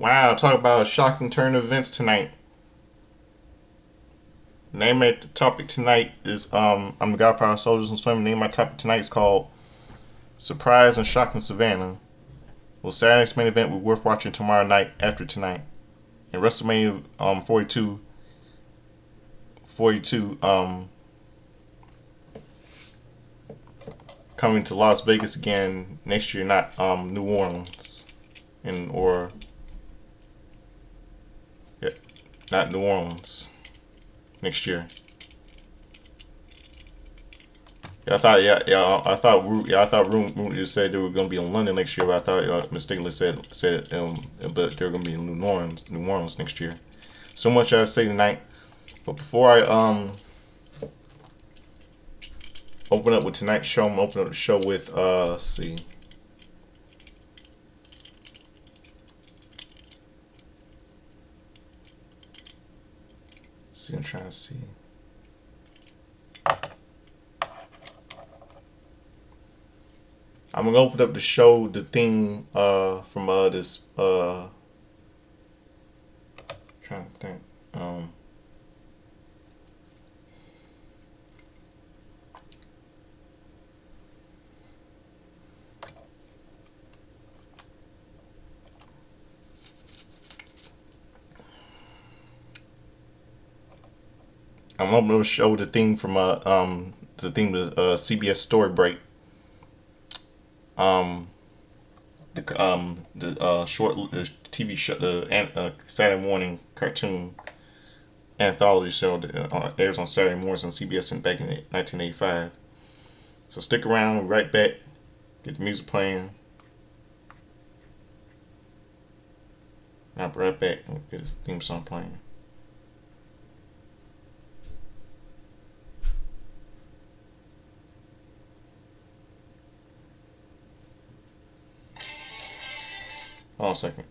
Wow, talk about a shocking turn of events tonight. Name of the topic tonight is I'm the Godfather Soldiers and Swimming. Name of my topic tonight is called Surprise and Shocking Savannah. Will Saturday's main event be worth watching tomorrow night after tonight? And WrestleMania 42 coming to Las Vegas again next year, not New Orleans, and or yeah, not New Orleans next year. I thought rumor said they were going to be in London next year, but I thought mistakenly said but they're going to be in New Orleans next year. So much I say tonight, but before I open up with tonight's show, I'm gonna open up the show with let's see. I'm trying to see. I'm gonna open up the show, the theme from this trying to think. I'm hoping to show the theme from the theme of CBS Story Break. The short the TV show, the Saturday morning cartoon anthology show that airs on Saturday mornings on CBS back in 1985. So stick around, we'll be right back. Get the music playing. I'll be right back and get the theme song playing. Hold on a second.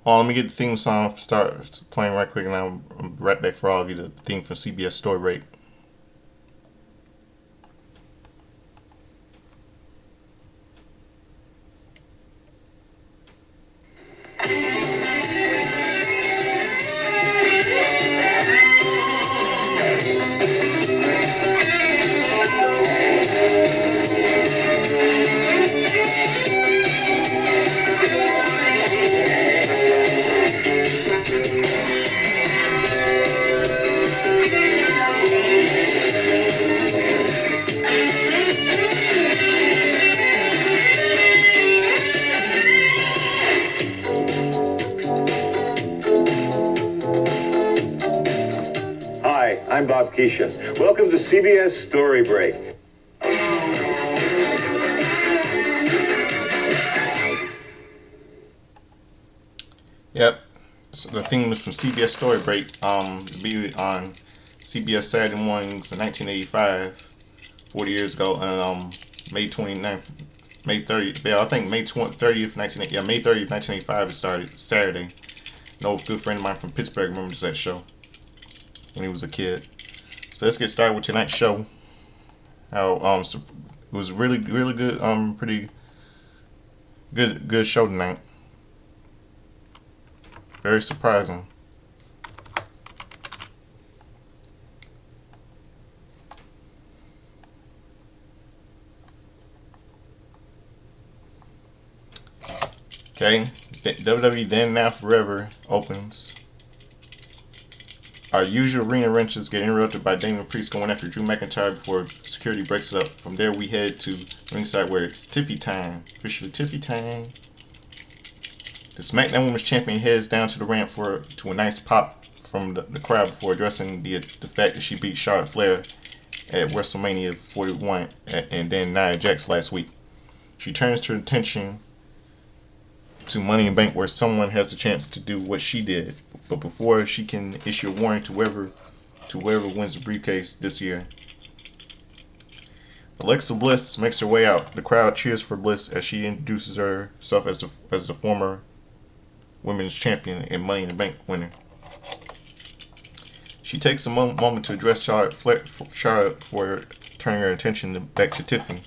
Oh, let me get the theme song start playing right quick, and I'm right back for all of you. The theme from CBS Story Break. Hi, I'm Bob Keeshan. Welcome to CBS Story Break. Yep. So the theme is from CBS Story Break. Be on CBS Saturday mornings in 1985, 40 years ago, and May 29th, May 30th. Yeah, I think May 30th, 1980. Yeah, May 30th, 1985. It started Saturday. No good friend of mine from Pittsburgh remembers that show when he was a kid. So let's get started with tonight's show. How it was really good, pretty good show tonight. Very surprising. Okay, WWE Then Now Forever opens. Our usual arena wrenches get interrupted by Damian Priest going after Drew McIntyre before security breaks it up. From there, we head to ringside where it's Tiffy time. Officially Tiffy time. The Smackdown Women's Champion heads down to the ramp to a nice pop from the crowd before addressing the fact that she beat Charlotte Flair at WrestleMania 41 and then Nia Jax last week. She turns her attention to Money in Bank, where someone has a chance to do what she did but before she can issue a warning to whoever wins the briefcase this year. Alexa Bliss makes her way out. The crowd cheers for Bliss as she introduces herself as the former women's champion and Money in the Bank winner. She takes a moment to address Charlotte for turning her attention back to Tiffany,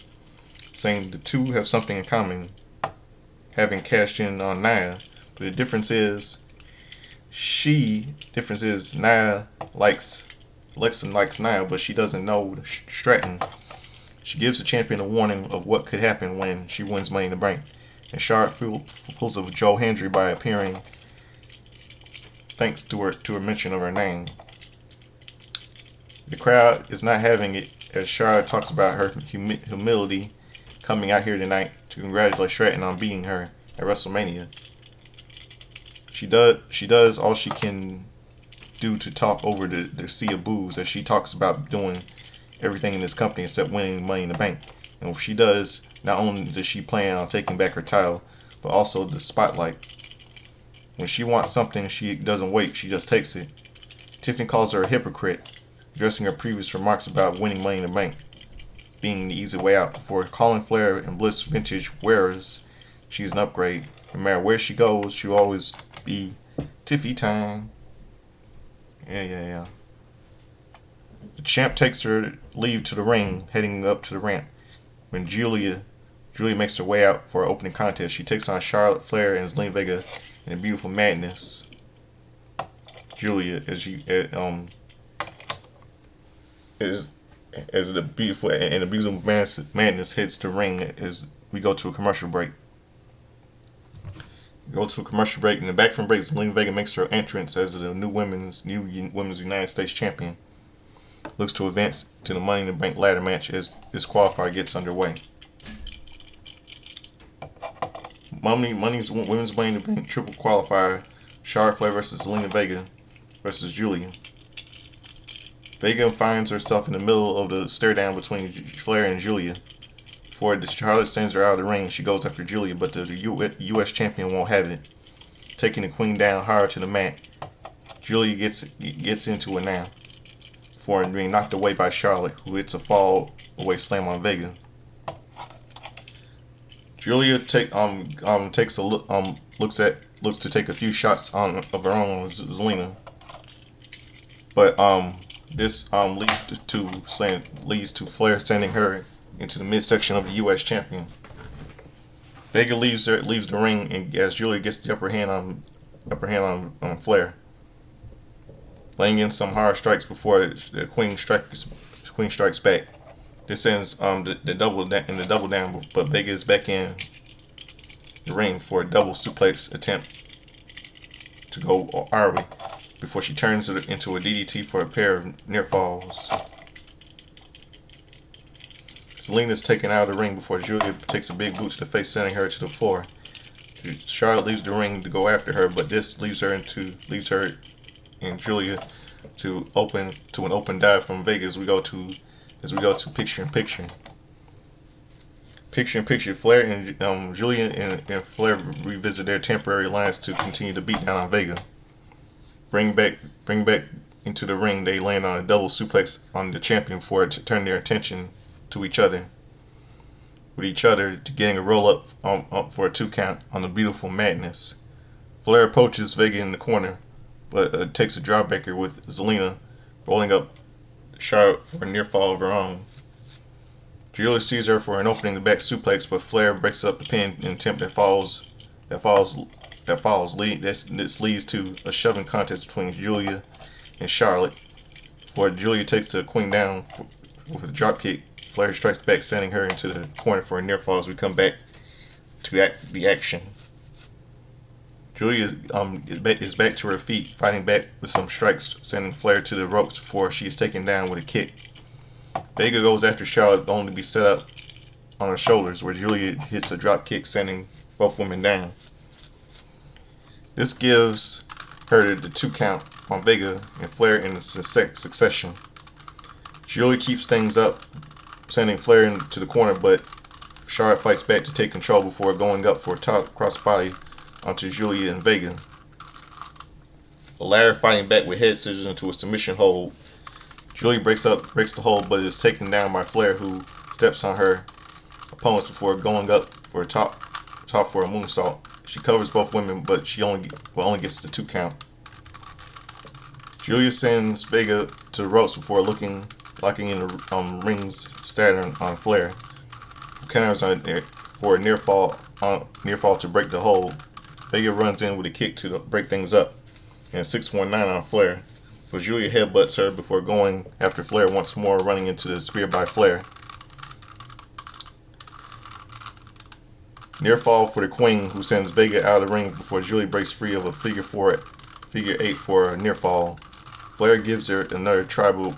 saying the two have something in common, having cashed in on Nia. But the difference is Nia likes Alexa likes Nia, but she doesn't know Stratton. She gives the champion a warning of what could happen when she wins Money in the Bank, and Charlotte pulls a Joe Hendry by appearing thanks to her mention of her name. The crowd is not having it as Charlotte talks about her humility coming out here tonight to congratulate Stratton on beating her at WrestleMania. She does all she can do to talk over the sea of boos as she talks about doing everything in this company except winning Money in the Bank. And if she does, not only does she plan on taking back her title, but also the spotlight. When she wants something, she doesn't wait, she just takes it. Tiffany calls her a hypocrite, addressing her previous remarks about winning Money in the Bank being the easy way out. For calling Flair and Bliss vintage wearers, she's an upgrade. No matter where she goes, she'll always be Tiffy time. Yeah. The champ takes her leave to the ring, heading up to the ramp. When Julia makes her way out for an opening contest, she takes on Charlotte Flair and Zelina Vega in a beautiful madness. Julia, as the beautiful and the beautiful madness hits the ring as we go to a commercial break. In the back from break, Zelina Vega makes her entrance as the new women's United States champion. Looks to advance to the Money in the Bank ladder match as this qualifier gets underway. Women's Money in the Bank triple qualifier: Charlotte Flair versus Zelina Vega versus Julia. Vega finds herself in the middle of the stare down between Flair and Julia. Before Charlotte sends her out of the ring, she goes after Julia, but the U.S. champion won't have it, taking the queen down hard to the mat. Julia gets into it now, before being knocked away by Charlotte, who hits a fall away slam on Vega. Julia takes a look, looks to take a few shots of her own on Zelina, but this leads to Flair sending her into the midsection of the U.S. champion. Vega leaves the ring, and as Julia gets the upper hand on Flair, laying in some hard strikes before the Queen strikes back. This ends the double down, but Vega is back in the ring for a double suplex attempt to go our way before she turns it into a DDT for a pair of near falls. Zelina's taken out of the ring before Julia takes a big boot to the face, sending her to the floor. Charlotte leaves the ring to go after her, but this leaves her and Julia to an open dive from Vega as we go to picture in picture. Picture in picture, Flair and Julia and Flair revisit their temporary alliance to continue to beat down on Vega. Bring back into the ring, they land on a double suplex on the champion for it to turn their attention to each other, to getting a roll up for a 2 count on the beautiful madness. Flair approaches Vega in the corner, but takes a drawbreaker with Zelina rolling up Charlotte for a near fall of her own. Julia sees her for an opening the back suplex, but Flair breaks up the pin in an attempt that falls. This leads to a shoving contest between Julia and Charlotte. Before Julia takes the queen down with a drop kick, Flair strikes back, sending her into the corner for a near fall as we come back to the action. Julia is back to her feet, fighting back with some strikes, sending Flair to the ropes before she is taken down with a kick. Vega goes after Charlotte, only to be set up on her shoulders, where Julia hits a drop kick, sending both women down. This gives her the 2 count on Vega and Flair in succession. Julia keeps things up, sending Flair into the corner, but Charlotte fights back to take control before going up for a top crossbody onto Julia and Vega. Ladder fighting back with head scissors into a submission hold. Julia breaks the hold, but is taken down by Flair, who steps on her opponents before going up for a top for a moonsault. She covers both women, but she only gets the 2 count. Julia sends Vega to the ropes before locking in the ring's Saturn on Flair, who counters on it for a near fall to break the hold. Vega runs in with a kick to break things up, and 619 on Flair. But Julia headbutts her before going after Flair once more, running into the spear by Flair. Near fall for the Queen, who sends Vega out of the ring before Julia breaks free of a figure 8 for a near fall. Flair gives her another tribal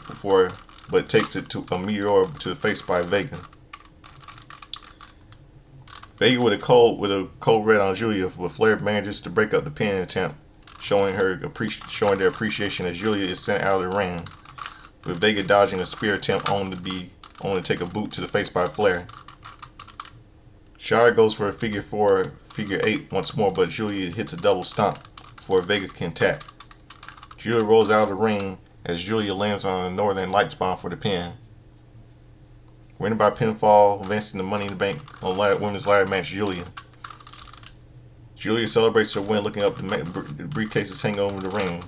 but takes it to a meteor to the face by Vega. Vega with a cold red on Julia, but Flair manages to break up the pin attempt, showing their appreciation as Julia is sent out of the ring, with Vega dodging a spear attempt only to take a boot to the face by Flair. Shire goes for a figure 8 once more, but Julia hits a double stomp before Vega can tap. Julia rolls out of the ring as Julia lands on a Northern Lights bomb for the pin. Winning by pinfall, advancing the Money in the Bank on women's ladder match, Julia. Julia celebrates her win, looking up the briefcases hanging over the ring.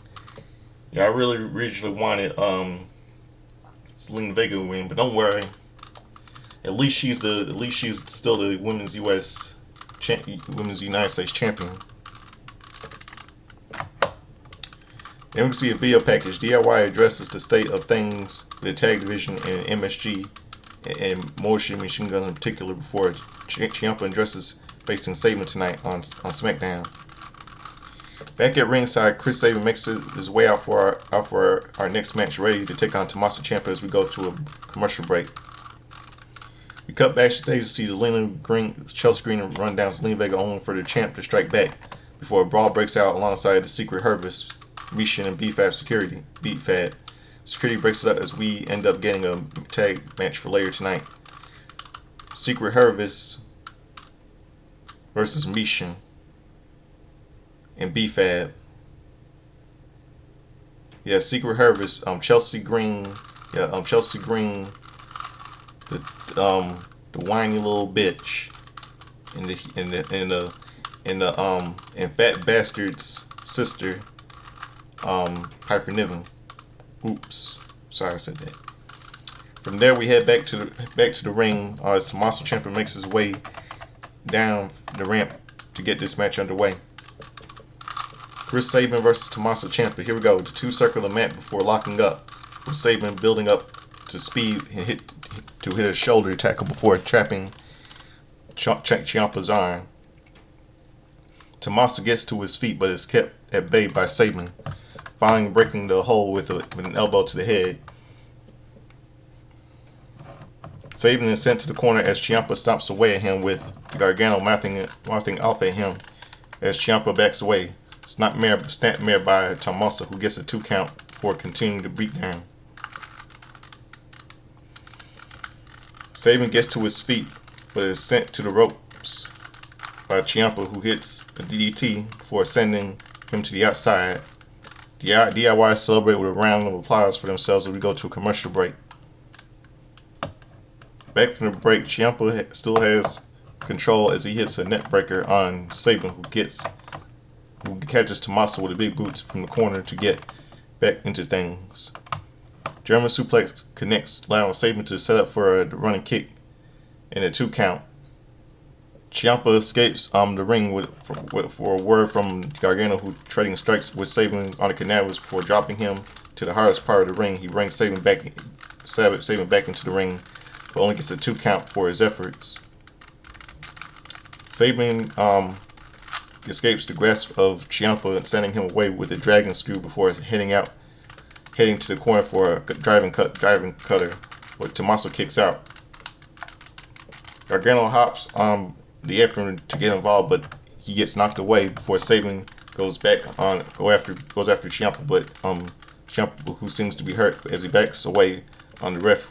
Yeah, I really originally wanted Zelina Vega to win, but don't worry. At least she's still the women's United States champion. Then we can see a video package. DIY addresses the state of things with the tag division and MSG and Motion Machine Guns in particular before Ciampa addresses facing Sabin tonight on Smackdown. Back at ringside, Chris Sabin makes his way out for our next match, ready to take on Tommaso Ciampa as we go to a commercial break. We cut backstage to see Chelsea Green run down Zelina Vega, only for the champ to strike back before a brawl breaks out alongside the Secret Hervis, Mishin, and BFAB security. Security breaks it up as we end up getting a tag match for later tonight. Secret Hervis versus Mishin and BFAB. Yeah, Secret Hervis, Chelsea Green, the whiny little bitch, and Fat Bastard's sister, Piper Niven. Oops, sorry I said that. From there, we head back to the ring as Tommaso Ciampa makes his way down the ramp to get this match underway. Chris Sabin versus Tommaso Ciampa. Here we go. The two circle the mat before locking up, with Sabin building up to speed and hit a shoulder tackle before trapping Ciampa's arm. Tommaso gets to his feet but is kept at bay by Sabin, finally breaking the hold with an elbow to the head. Sabin is sent to the corner as Ciampa stomps away at him, with Gargano mouthing off at him as Ciampa backs away. Snapmare by Tommaso, who gets a 2 count for continuing the beatdown. Sabin gets to his feet, but is sent to the ropes by Ciampa, who hits a DDT before sending him to the outside. The DIY celebrate with a round of applause for themselves as we go to a commercial break. Back from the break, Ciampa still has control as he hits a net breaker on Sabin, who catches Tommaso with a big boot from the corner to get back into things. German suplex connects, allowing Sabin to set up for a running kick and a 2 count. Ciampa escapes the ring for a word from Gargano, who trading strikes with Sabin on the canals before dropping him to the hardest part of the ring. He brings Sabin back into the ring, but only gets a 2 count for his efforts. Sabin escapes the grasp of Ciampa and sending him away with a dragon screw before heading to the corner for a driving cutter, but Tommaso kicks out. Gargano hops on the apron to get involved, but he gets knocked away before Sabin goes after Ciampa, but Ciampa, who seems to be hurt as he backs away on the ref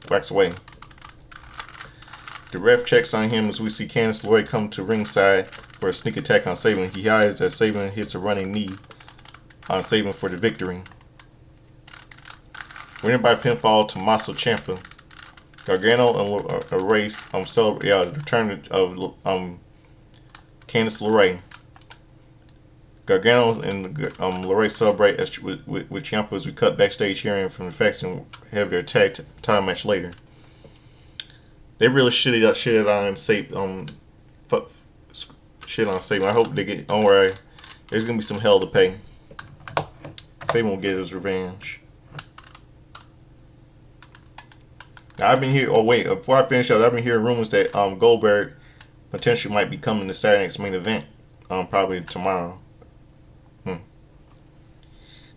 backs away. The ref checks on him as we see Candice LeRae come to ringside for a sneak attack on Sabin. He hides as Sabin hits a running knee saving for the victory. Winning by pinfall, Tommaso Ciampa. Gargano and Race celebrate the return of Candice LeRae. Gargano and LeRae celebrate with Ciampa as we cut backstage hearing from the faction have their tag time match later. They really shit on Saban. I hope they get. Don't worry, there's gonna be some hell to pay. Saban will get his revenge. Now I've been here. Oh wait, before I finish up, I've been hearing rumors that Goldberg potentially might be coming to Saturday night's main event. Probably tomorrow.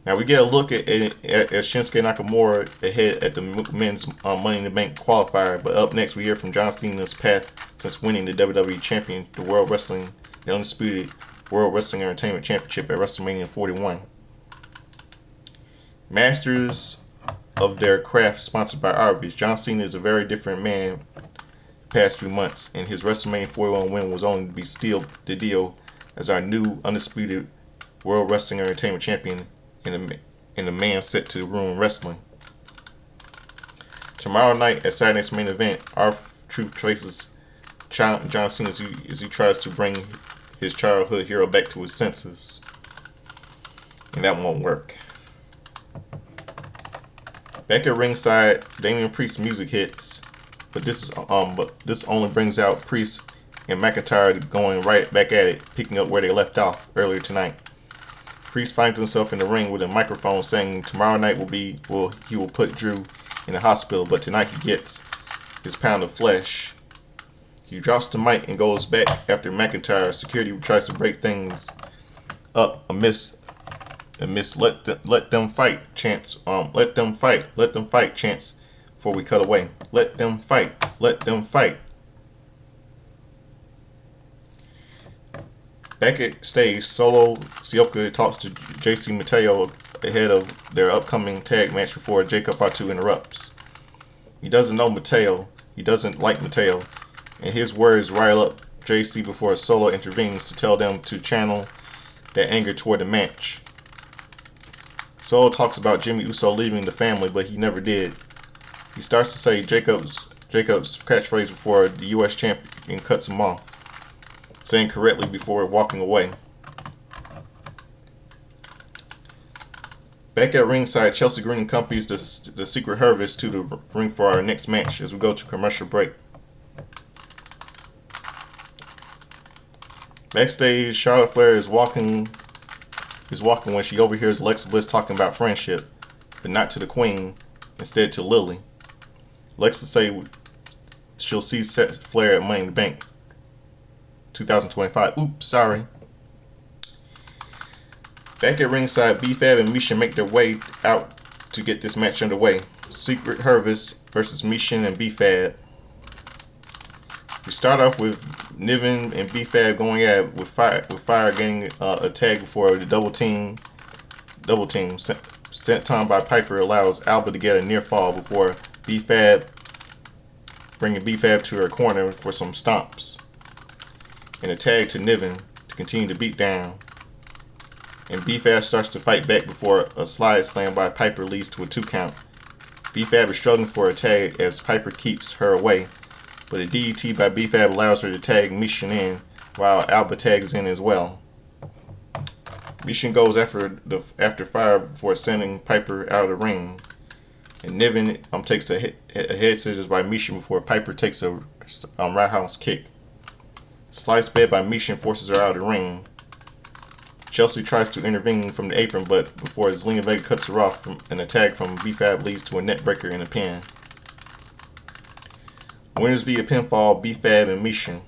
Now we get a look at Shinsuke Nakamura ahead at the men's Money in the Bank qualifier. But up next, we hear from John Cena's path since winning the WWE Champion, the undisputed World Wrestling Entertainment Championship at WrestleMania 41. Masters of their craft, sponsored by Arby's. John Cena is a very different man the past few months, and his WrestleMania 41 win was only to be sealed the deal as our new undisputed World Wrestling Entertainment Champion in the man set to ruin wrestling. Tomorrow night at Saturday's main event, R-Truth traces John Cena as he tries to bring his childhood hero back to his senses, and that won't work. Back at ringside, Damian Priest's music hits, but this only brings out Priest and McIntyre going right back at it, picking up where they left off earlier tonight. Priest finds himself in the ring with a microphone saying tomorrow night he will put Drew in the hospital, but tonight he gets his pound of flesh. He drops the mic and goes back after McIntyre. Security tries to break things up amidst let them fight chants. Let them fight chants before we cut away. Let them fight. Back at stage, Solo Sikoa talks to JC Mateo ahead of their upcoming tag match before Jacob Fatu interrupts. He doesn't know Mateo. He doesn't like Mateo, and his words rile up JC before Solo intervenes to tell them to channel that anger toward the match. Solo talks about Jimmy Uso leaving the family, but he never did. He starts to say Jacob's catchphrase before the U.S. champion cuts him off, saying correctly before walking away. Back at ringside, Chelsea Green accompanies the Secret Harvest to the ring for our next match as we go to commercial break. Backstage, Charlotte Flair is walking when she overhears Alexa Bliss talking about friendship, but not to the Queen, instead to Lily. Alexa say she'll see Flair at Money in the Bank 2025. Oops, sorry. Back at ringside, B-Fab and Mishin make their way out to get this match underway. Secret Harvest versus Mishin and B-Fab. We start off with Niven and B-Fab going at it with Fire getting a tag before the double team. Sent time by Piper allows Alba to get a near fall before B-Fab bringing B-Fab to her corner for some stomps. And a tag to Niven to continue to beat down. And B-Fab starts to fight back before a slide slam by Piper leads to a 2 count. B-Fab is struggling for a tag as Piper keeps her away, but a DDT by B-Fab allows her to tag Mishin in, while Alba tags in as well. Mishin goes after Fire before sending Piper out of the ring. And Niven takes a head scissors by Mishin before Piper takes a roundhouse kick. Slice bed by Mishin forces her out of the ring. Chelsea tries to intervene from the apron, but before Zelina Vega cuts her off, an attack from B-Fab leads to a net breaker and a pin. Winners via pinfall, B-Fab and Mishin.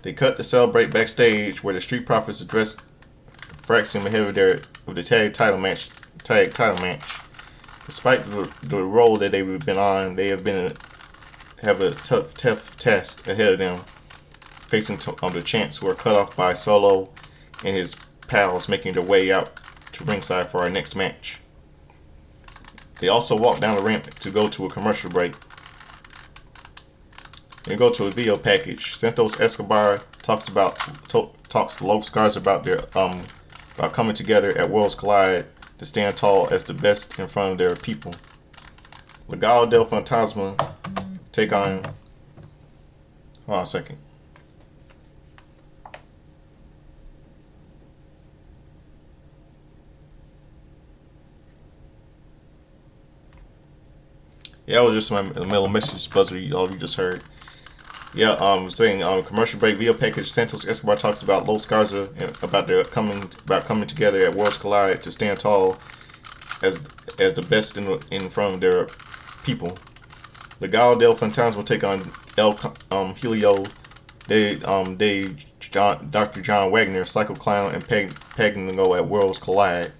They cut to celebrate backstage, where the Street Profits address Fraxium ahead of the tag title match. Despite the role that they've been on, they have a tough test ahead of them, facing the Chants, who are cut off by Solo and his pals, making their way out to ringside for our next match. They also walk down the ramp to go to a commercial break. Then go to a video package. Santos Escobar talks to Los Garza about about coming together at Worlds Collide to stand tall as the best in front of their people. Legado del Fantasma take on. Hold on a second. Yeah, that was just my middle message buzzer all you just heard. Yeah, saying commercial break video package. Santos Escobar talks about Los Garza about coming together at Worlds Collide to stand tall as the best in front of their people. Legado del Fantasma will take on El Helio Dr. John Wagner, Psycho Clown, and Pagano at Worlds Collide.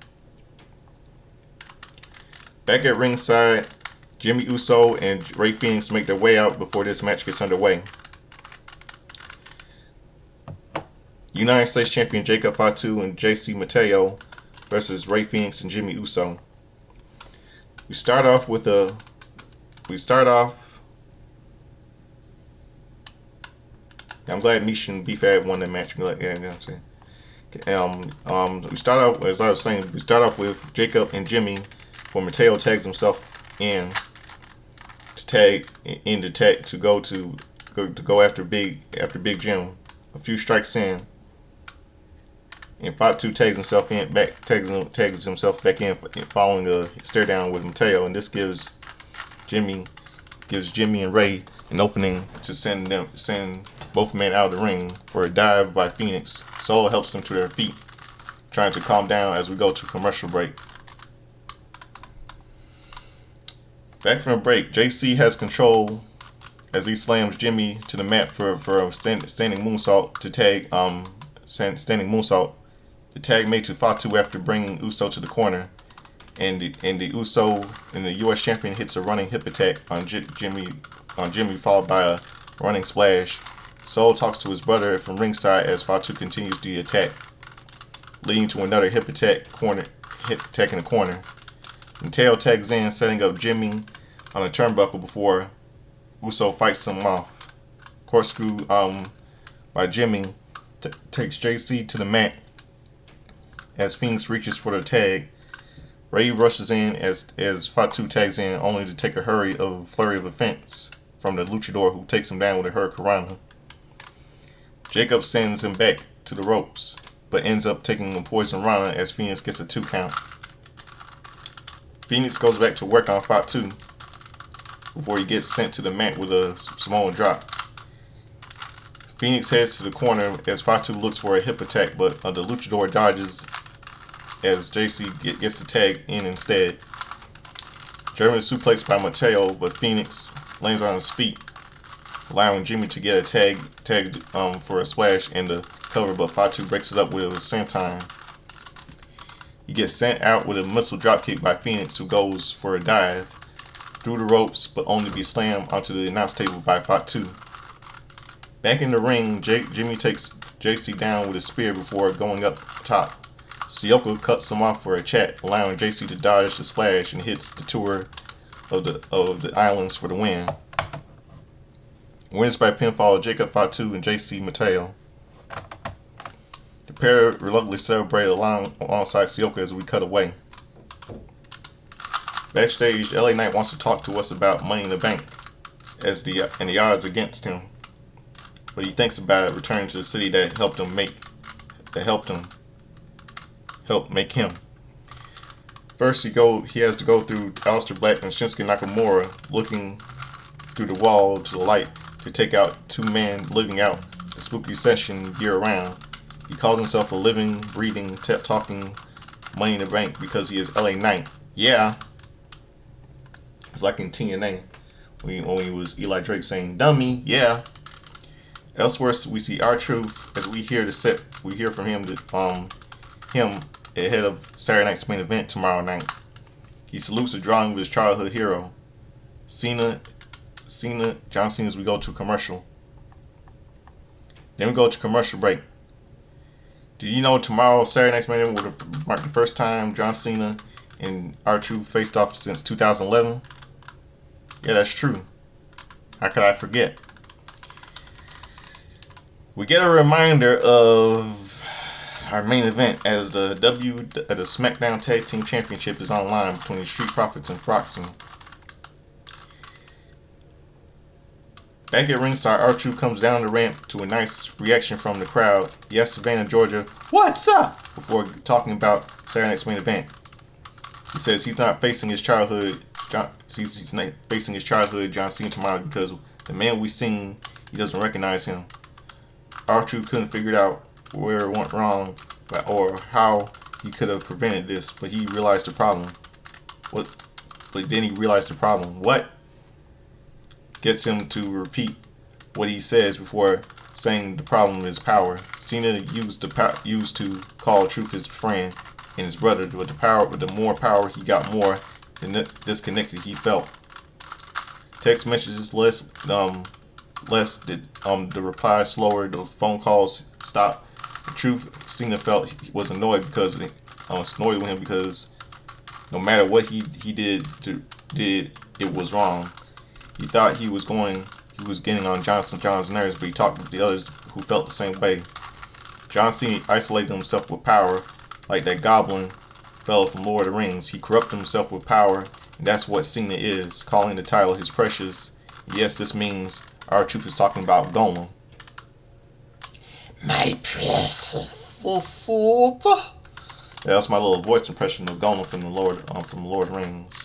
Back at ringside, Jimmy Uso and Rey Fenix make their way out before this match gets underway. United States Champion Jacob Fatu and JC Mateo versus Rey Fenix and Jimmy Uso. We start off. I'm glad Misha and B-Fab won that match. Yeah, you know what I'm saying. We start off, as I was saying, with Jacob and Jimmy, where Mateo tags himself in to go after Big Jim. A few strikes in, and Fatu tags himself back in following a stare down with Mateo, and this gives Jimmy and Rey an opening to send both men out of the ring for a dive by Fenix. Solo helps them to their feet, trying to calm down as we go to commercial break. Back from a break, JC has control as he slams Jimmy to the mat for a standing moonsault to tag standing moonsault. The tag made to Fatu after bringing Uso to the corner, and the U.S. champion hits a running hip attack on Jimmy, followed by a running splash. Soul talks to his brother from ringside as Fatu continues the attack, leading to another hip attack in the corner. Mateo tags in, setting up Jimmy on a turnbuckle before Uso fights him off. Corkscrew by Jimmy takes JC to the mat as Phoenix reaches for the tag. Rey rushes in as Fatu tags in, only to take a flurry of offense from the luchador, who takes him down with a hurricanrana. Jacob sends him back to the ropes, but ends up taking a poison rana as Phoenix gets a 2 count. Phoenix goes back to work on Fatu before he gets sent to the mat with a Samoan drop. Phoenix heads to the corner as Fatu looks for a hip attack, but the luchador dodges as JC gets the tag in instead. German suplex by Mateo, but Phoenix lands on his feet, allowing Jimmy to get a tag for a splash in the cover, but Fatu breaks it up with a senton. He gets sent out with a missile dropkick by Phoenix, who goes for a dive through the ropes, but only be slammed onto the announce table by Fatu. Back in the ring, Jimmy takes JC down with a spear before going up top. Sioka cuts him off for a chat, allowing JC to dodge the splash and hits the tour of the islands for the win. Wins by pinfall Jacob Fatu and JC Mateo. The pair reluctantly celebrate alongside Sioka as we cut away. Backstage, LA Knight wants to talk to us about Money in the Bank and the odds against him, but he thinks about returning to the city that helped make him. First, he has to go through Aleister Black and Shinsuke Nakamura, looking through the wall to the light to take out 2 men living out the spooky session year round. He calls himself a living, breathing, talking Money in the Bank because he is LA Knight. Yeah. It's like in TNA when he was Eli Drake saying "dummy." Yeah. Elsewhere, we see R-Truth as we hear from him ahead of Saturday night's main event tomorrow night. He salutes the drawing of his childhood hero, John Cena, as we go to commercial. Then we go to commercial break. Do you know tomorrow Saturday night's main event would mark the first time John Cena and R-Truth faced off since 2011? Yeah, that's true. How could I forget? We get a reminder of Our main event as the Smackdown Tag Team Championship is online between Street Profits and Froxy. Back at ringside, R-Truth comes down the ramp to a nice reaction from the crowd. He asks Savannah, Georgia, "What's up?" before talking about Saturday night's main event. He says he's not facing his childhood. He's not facing his childhood John Cena tomorrow because the man we seen, he doesn't recognize him. R-Truth couldn't figure out where it went wrong or how he could have prevented this, but he realized the problem. But then he realized the problem. What gets him to repeat what he says before saying the problem is power. Cena used to call Truth his friend and his brother, but the more power he got, more disconnected he felt. Text messages less the replies slower, the phone calls stopped. The Truth, Cena felt he was annoyed with him because no matter what he did, it was wrong. He thought he was getting on John's nerves, but he talked with the others who felt the same way. John Cena isolated himself with power, like that goblin fellow from Lord of the Rings. He corrupted himself with power, and that's what Cena is, calling the title his precious. Yes, this means R-Truth is talking about Golem. My precious. Yeah, that's my little voice impression of Golem from Lord of the Rings.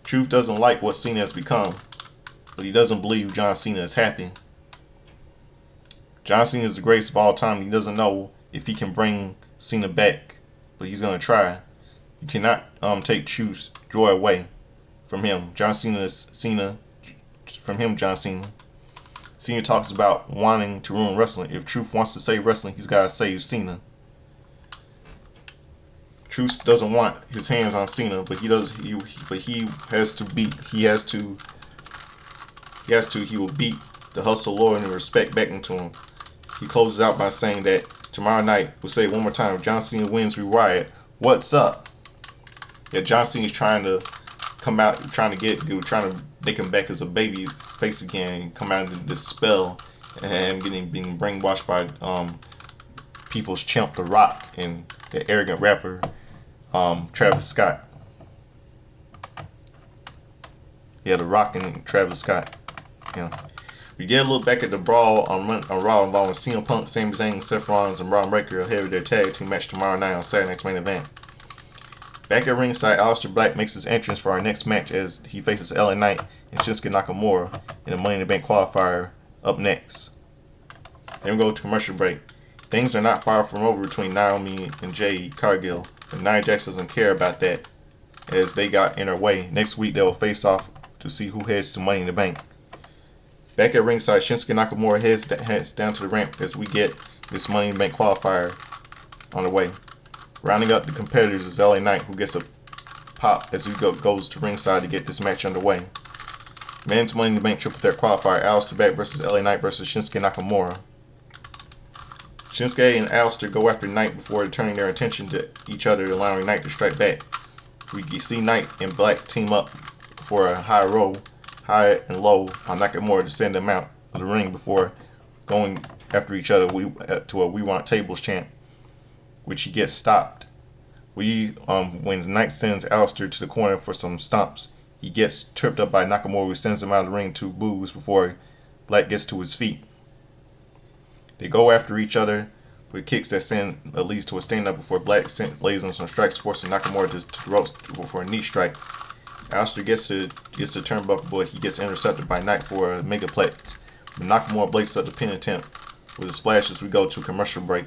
Truth doesn't like what Cena has become, but he doesn't believe John Cena is happy. John Cena is the greatest of all time. He doesn't know if he can bring Cena back, but he's gonna try. You cannot take Truth's joy away from him. John Cena is Cena. From him, John Cena. Cena talks about wanting to ruin wrestling. If Truth wants to save wrestling, he's gotta save Cena. Truth doesn't want his hands on Cena, but he will beat the Hustle Lord and respect back into him. He closes out by saying that tomorrow night, we'll say it one more time, if John Cena wins, we riot. What's up? Yeah, John Cena's trying to come out, trying to make him back as a baby face again, come out of this spell, and being brainwashed by people's champ, The Rock, and the arrogant rapper, Travis Scott. Yeah, The Rock and Travis Scott. Yeah. We get a look back at the brawl on Raw involving CM Punk, Sami Zayn, Seth Rollins, and Braun Breaker ahead of their tag team match tomorrow night on Saturday night's main event. Back at ringside, Aleister Black makes his entrance for our next match as he faces LA Knight and Shinsuke Nakamura in the Money in the Bank qualifier up next. Then we go to commercial break. Things are not far from over between Naomi and Jade Cargill, but Nia Jax doesn't care about that as they got in her way. Next week they will face off to see who heads to Money in the Bank. Back at ringside, Shinsuke Nakamura heads down to the ramp as we get this Money in the Bank qualifier on the way. Rounding up the competitors is LA Knight, who gets a pop as he goes to ringside to get this match underway. Men's Money in the Bank triple threat qualifier, Aleister Black versus LA Knight versus Shinsuke Nakamura. Shinsuke and Aleister go after Knight before turning their attention to each other, allowing Knight to strike back. We see Knight and Black team up for a high and low on Nakamura to send them out of the ring before going after each other to a "We Want Tables" chant, which he gets stopped. When Knight sends Aleister to the corner for some stomps, he gets tripped up by Nakamura, who sends him out of the ring to boos before Black gets to his feet. They go after each other with kicks that leads to a stand-up before Black lays him some strikes, forcing Nakamura to the ropes for a knee strike. Aleister gets to the turnbuckle, but he gets intercepted by Knight for a megaplex. But Nakamura breaks up the pin attempt with a splash as we go to commercial break.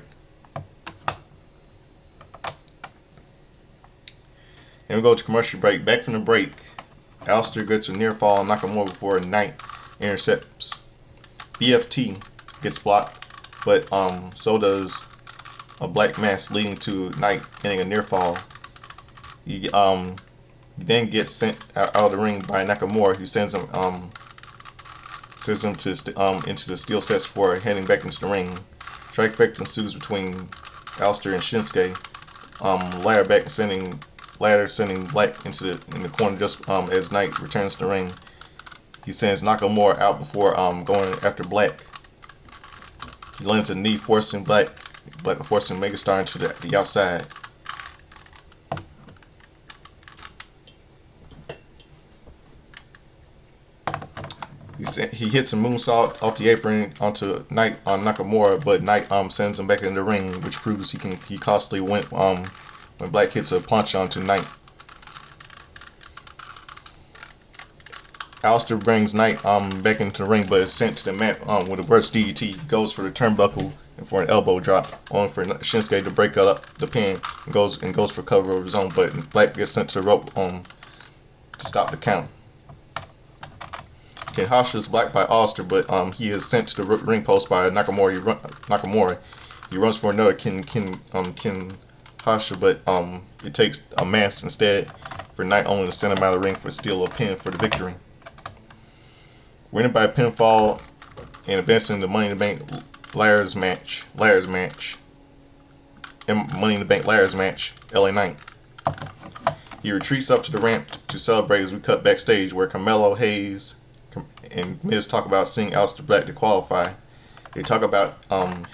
And we go to commercial break. Back from the break, Aleister gets a near fall on Nakamura before Knight intercepts. BFT gets blocked, but so does a Black Mass, leading to Knight getting a near fall. He then gets sent out of the ring by Nakamura, who sends him into the steel sets before heading back into the ring. Strike effect ensues between Aleister and Shinsuke. Ladder sending Black in the corner just as Knight returns to the ring. He sends Nakamura out before going after Black. He lands a knee, forcing Black Black forcing Megastar into the outside. He hits a moonsault off the apron onto Knight on Nakamura, but Knight sends him back in the ring, which proves he constantly went when Black hits a punch onto Knight. Alistair brings Knight back into the ring, but is sent to the mat with a reverse DDT. Goes for the turnbuckle and for an elbow drop, on for Shinsuke to break up the pin and goes for cover of his own, but Black gets sent to the rope to stop the count. Kenhasha is blocked by Alistair, but he is sent to the ring post by Nakamura. He runs for another Kenhasha, but it takes a mass instead for Knight only to send him out of the ring for steal a pin for the victory. Winning by pinfall and advancing the Money in the Bank Ladders match. Money in the Bank Ladders match, LA Knight. He retreats up to the ramp to celebrate as we cut backstage where Carmelo Hayes and Miz talk about seeing Aleister Black to qualify. They talk about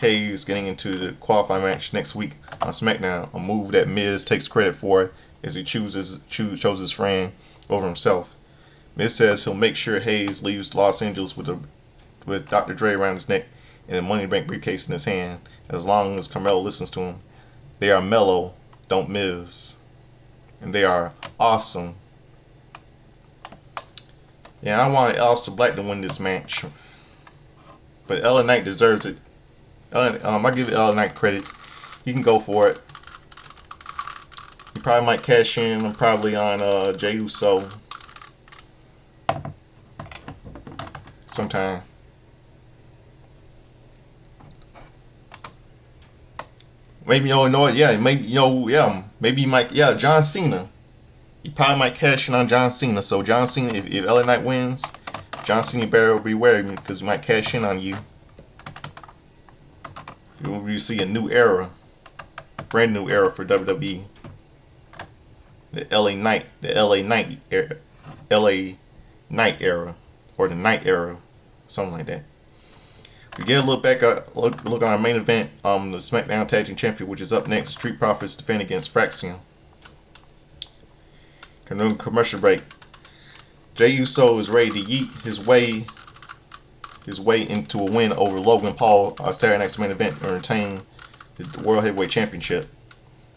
Hayes getting into the qualifying match next week on SmackDown, a move that Miz takes credit for as he chose his friend over himself. Miz says he'll make sure Hayes leaves Los Angeles with Dr. Dre around his neck and a Money in the Bank briefcase in his hand, as long as Carmelo listens to him. They are mellow, don't Miz. And they are awesome. Yeah, I wanted Aleister Black to win this match, but LA Knight deserves it. I give LA Knight credit. He can go for it. He probably might cash in probably on Jey Uso sometime. Maybe maybe he might. Yeah, John Cena. You probably might cash in on John Cena. So John Cena, if LA Knight wins, John Cena better beware because he might cash in on you. You see a new era, brand new era for WWE. The LA Knight era, or the Night era, something like that. We get a look on our main event, the SmackDown Tag Team Champion, which is up next. Street Profits defend against Fraxium. Commercial break. Jey Uso is ready to yeet his way into a win over Logan Paul Saturday night's main event and retain the World Heavyweight Championship.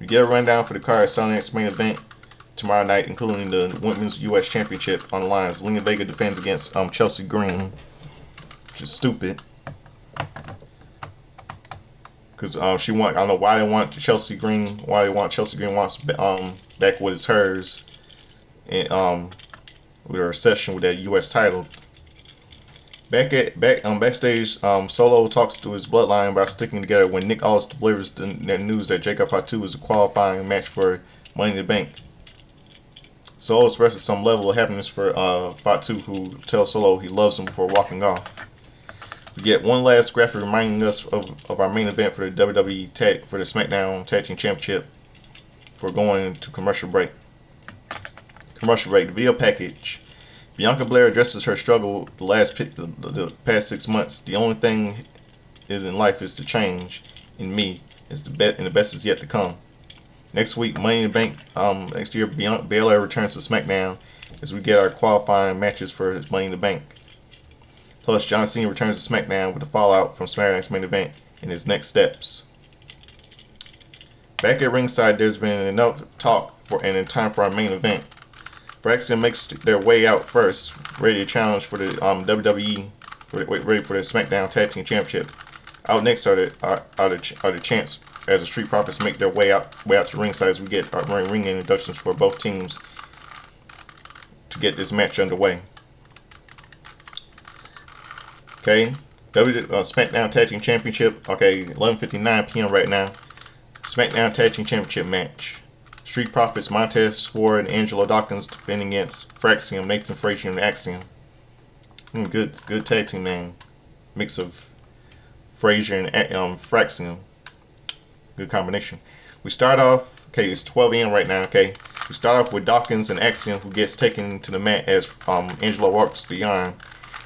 We get a rundown for the card Sunday night's main event tomorrow night, including the Women's U.S. Championship on the line. Zelina Vega defends against Chelsea Green, which is stupid. Because she want, I don't know why they want Chelsea Green. Why they want Chelsea Green wants back what is hers. And with her session with that U.S. title. Backstage, Solo talks to his bloodline about sticking together when Nick Aldis delivers the news that Jacob Fatu is a qualifying match for Money in the Bank. Solo expresses some level of happiness for Fatu, who tells Solo he loves him before walking off. We get one last graphic reminding us of our main event for the WWE for the SmackDown Tag Team Championship for going to commercial break. The video package. Bianca Belair addresses her struggle the past 6 months. The only thing is in life is to change. In me, is the best is yet to come. Next week, Money in the Bank. Next year, Bianca Belair returns to SmackDown as we get our qualifying matches for Money in the Bank. Plus, John Cena returns to SmackDown with the fallout from SmackDown's main event and his next steps. Back at ringside, there's been enough talk and in time for our main event. Fraxium makes their way out first, ready to challenge for the WWE, ready for the SmackDown Tag Team Championship. Out next are the Champs as the Street Profits make their way out to ringside as we get our ring introductions for both teams to get this match underway. Okay, SmackDown Tag Team Championship. Okay, 11:59 p.m. right now. SmackDown Tag Team Championship match. Street Profits, Montez Ford and Angelo Dawkins defending against Fraxium, Nathan Frazier, and Axiom. Good tag team name. Mix of Frazier and Fraxium. Good combination. We start off, okay, it's 12 a.m. right now, okay. We start off with Dawkins and Axiom, who gets taken to the mat as Angelo walks the yarn.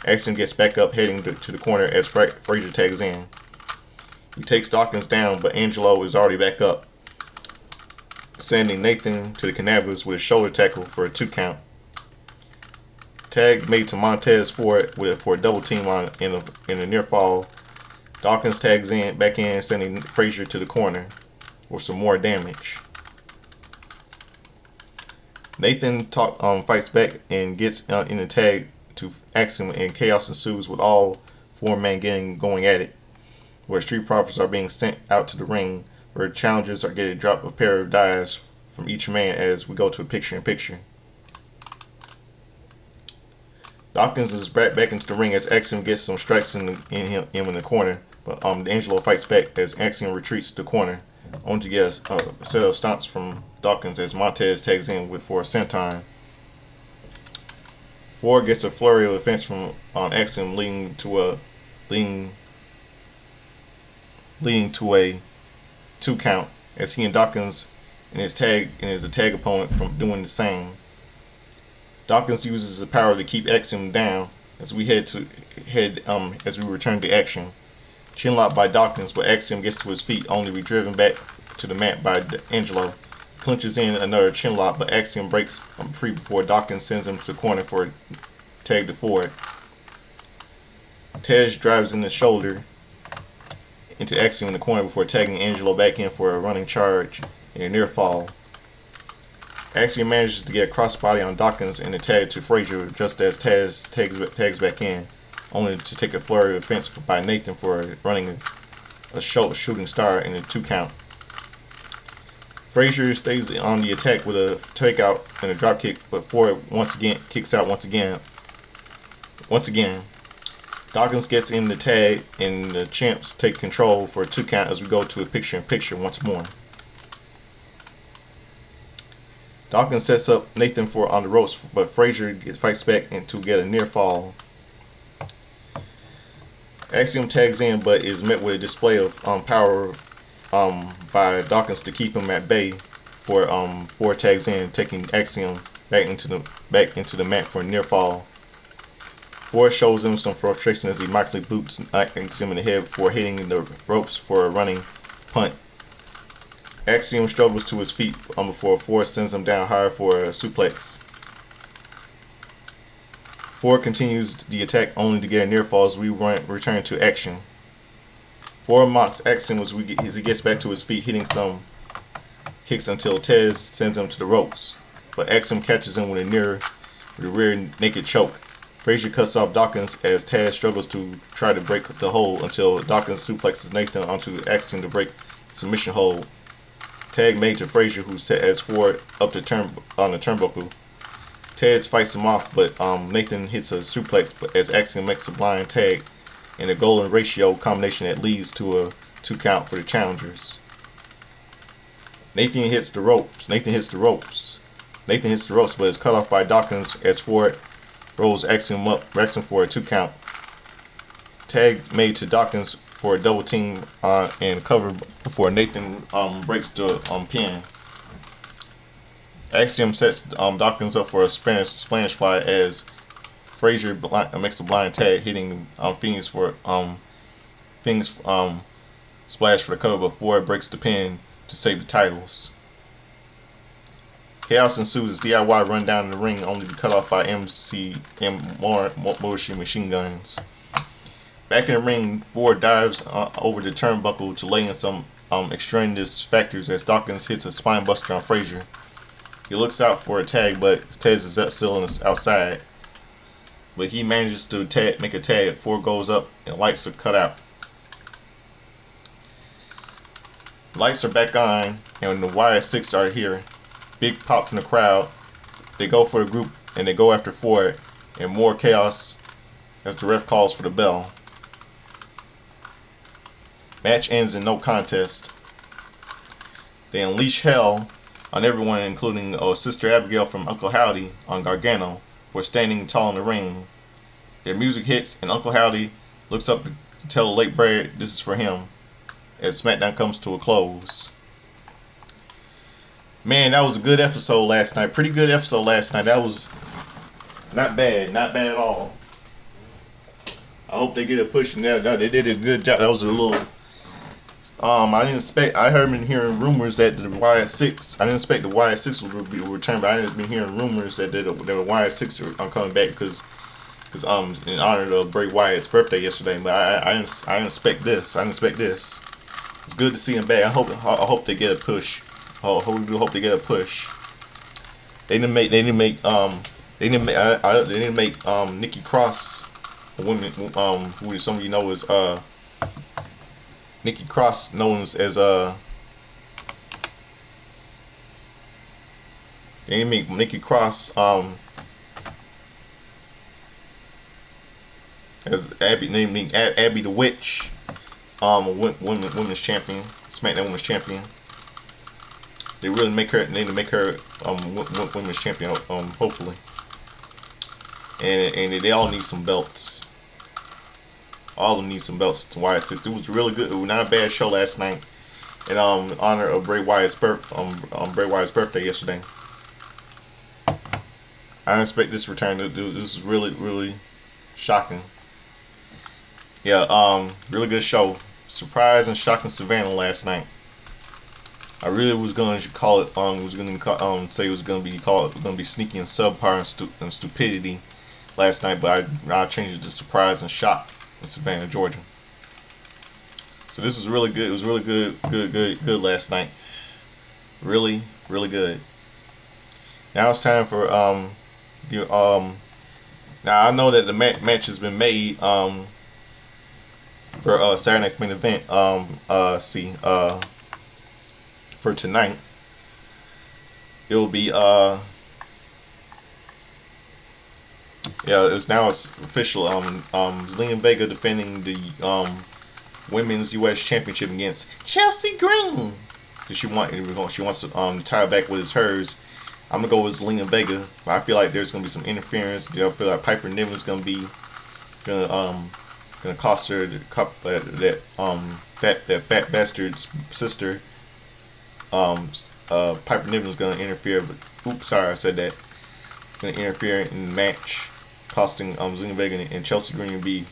Axiom gets back up, heading to the corner as Frazier tags in. He takes Dawkins down, but Angelo is already back up, sending Nathan to the canvas with a shoulder tackle for a 2 count. Tag made to Montez for a double team in a near fall. Dawkins tags back in, sending Frazier to the corner for some more damage. Nathan fights back and gets in the tag to Axiom, and chaos ensues with all 4 men going at it, where Street Profits are being sent out to the ring, where challengers are getting dropped a pair of dives from each man as we go to a picture-in-picture. Dawkins is brought back into the ring as Axiom gets some strikes in the corner, but Angelo fights back as Axiom retreats to the corner, only to get a set of stomps from Dawkins as Montez tags in for a senton. Ford gets a flurry of offense from Axiom, leading to a 2 count as he and Dawkins and his tag opponent from doing the same. Dawkins uses his power to keep Axiom down as we return to action. Chinlock by Dawkins, but Axiom gets to his feet, only to be driven back to the mat by Angelo. Clinches in another chinlock, but Axiom breaks free before Dawkins sends him to the corner for a tag to Ford. Tej drives in the shoulder into Axiom in the corner before tagging Angelo back in for a running charge and a near fall. Axiom manages to get a crossbody on Dawkins and a tag to Frazier just as Taz tags back in, only to take a flurry of offense by Nathan for running a shooting star in a 2 count. Frazier stays on the attack with a takeout and a drop kick, but Ford kicks out once again. Dawkins gets in the tag and the champs take control for a 2 count as we go to a picture-in-picture once more. Dawkins sets up Nathan on the ropes, but Frazier fights back to get a near fall. Axiom tags in, but is met with a display of power by Dawkins to keep him at bay. Ford tags in, taking Axiom back into the mat for a near fall. Ford shows him some frustration as he mockingly boots Axiom in the head before hitting the ropes for a running punt. Axiom struggles to his feet before Ford sends him down hard for a suplex. Ford continues the attack only to get a near fall as we return to action. Ford mocks Axiom as he gets back to his feet, hitting some kicks until Tez sends him to the ropes, but Axiom catches him with a rear naked choke. Frazier cuts off Dawkins as Taz struggles to try to break the hold until Dawkins suplexes Nathan onto Axiom to break submission hold. Tag made to Frazier, who has Ford up on the turnbuckle. Taz fights him off, but Nathan hits a suplex as Axiom makes a blind tag in a golden ratio combination that leads to a 2 count for the challengers. Nathan hits the ropes, but is cut off by Dawkins as Ford rolls Axiom for a 2 count. Tag made to Dawkins for a double team and cover before Nathan breaks the pin. Axiom sets Dawkins up for a Spanish fly as Frazier makes a blind tag, hitting Fiends splash for the cover before it breaks the pin to save the titles. Chaos ensues as DIY run down the ring, only to be cut off by Motor Machine Guns. Back in the ring, Ford dives over the turnbuckle to lay in some extraneous factors as Dawkins hits a spine buster on Frazier. He looks out for a tag, but Tez is still outside. But he manages to make a tag. Ford goes up and lights are cut out. Lights are back on, and the YS6 are here. Big pop from the crowd. They go for the group, and they go after Ford, and more chaos as the ref calls for the bell. Match ends in no contest. They unleash hell on everyone, including Sister Abigail from Uncle Howdy on Gargano for standing tall in the ring. Their music hits, and Uncle Howdy looks up to tell the late Brad this is for him as SmackDown comes to a close. Man, that was a good episode last night. Pretty good episode last night. That was not bad at all. I hope they get a push in there. They did a good job. That was a little I didn't expect. I heard been hearing rumors that the YS6. I didn't expect the YS6 would be return, but I had been hearing rumors that the YS6 are coming back because in honor of Bray Wyatt's birthday yesterday. But I didn't expect this. I didn't expect this. It's good to see him back. I hope they get a push. Hope they get a push. They didn't make Nikki Cross a woman who some of you know is Nikki Cross, known as they didn't make Nikki Cross as Abby, they make Abby the Witch women's champion, SmackDown Women's Champion. They really make her. They need to make her women's champion. Hopefully, and they all need some belts. All of them need some belts to YS6. It was really good. It was not a bad show last night. In honor of Bray Wyatt's birthday yesterday. I didn't expect this return. This is really shocking. Yeah, really good show. Surprise and shocking Savannah last night. I really was going to call it. Say it was going to be sneaky and subpar and stupidity last night, but I changed it to surprise and shock in Savannah, Georgia. So this was really good. It was really good last night. Really good. Now it's time for Now I know that the match has been made for Saturday night's main event. For tonight, it'll be it's official. Zelina Vega defending the women's U.S. Championship against Chelsea Green. Cause she wants to tie it back with it's hers. I'm gonna go with Zelina Vega. But I feel like there's gonna be some interference. I feel like Piper Niven's gonna cost her that fat bastard's sister. Piper Niven's gonna interfere. But oops, sorry, I said that. Gonna interfere in the match, costing Zelina Vega and Chelsea Green be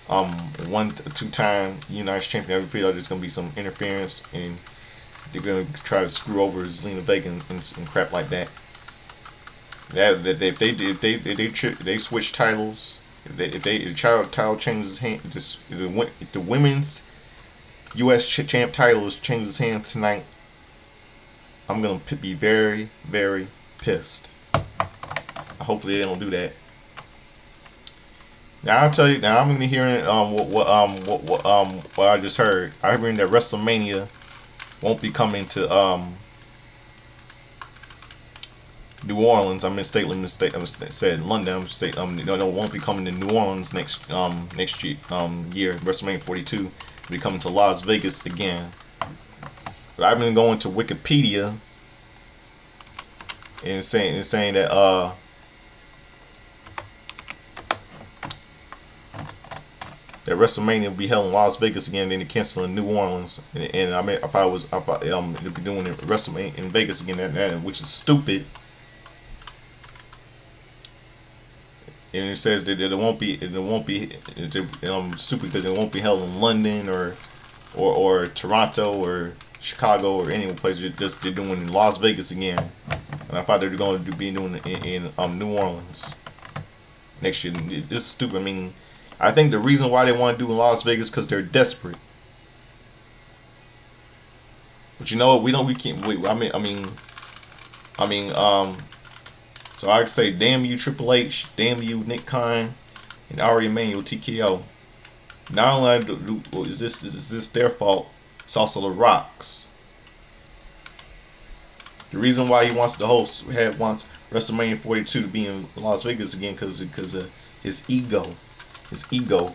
2-time United Champion. I feel like there's gonna be some interference and they're gonna try to screw over Zelina Vega and crap like that. If they switch titles, if the title changes hands, if the women's U.S. champ title changes hands tonight, I'm gonna be very pissed. Hopefully they don't do that. Now I'll tell you. Now I'm gonna hearing what I just heard. I heard that WrestleMania won't be coming to New Orleans. I said London. Won't be coming to New Orleans next year. WrestleMania 42 will be coming to Las Vegas again. But I've been going to Wikipedia and saying that that WrestleMania will be held in Las Vegas again, then they cancel in New Orleans. And I mean, if they'd be doing it WrestleMania in Vegas again, which is stupid. And it says that it won't be stupid because it won't be held in London or Toronto or Chicago or any place. They're doing it in Las Vegas again. And I thought they were going to be doing it in New Orleans next year. This is stupid. I mean, I think the reason why they want to do in Las Vegas because they're desperate. But you know what? We can't. So I say, damn you Triple H, damn you Nick Khan, and Ari Emanuel TKO. Not only is this their fault, it's also The Rock's. The reason why he wants wants WrestleMania 42 to be in Las Vegas again because of his ego. His ego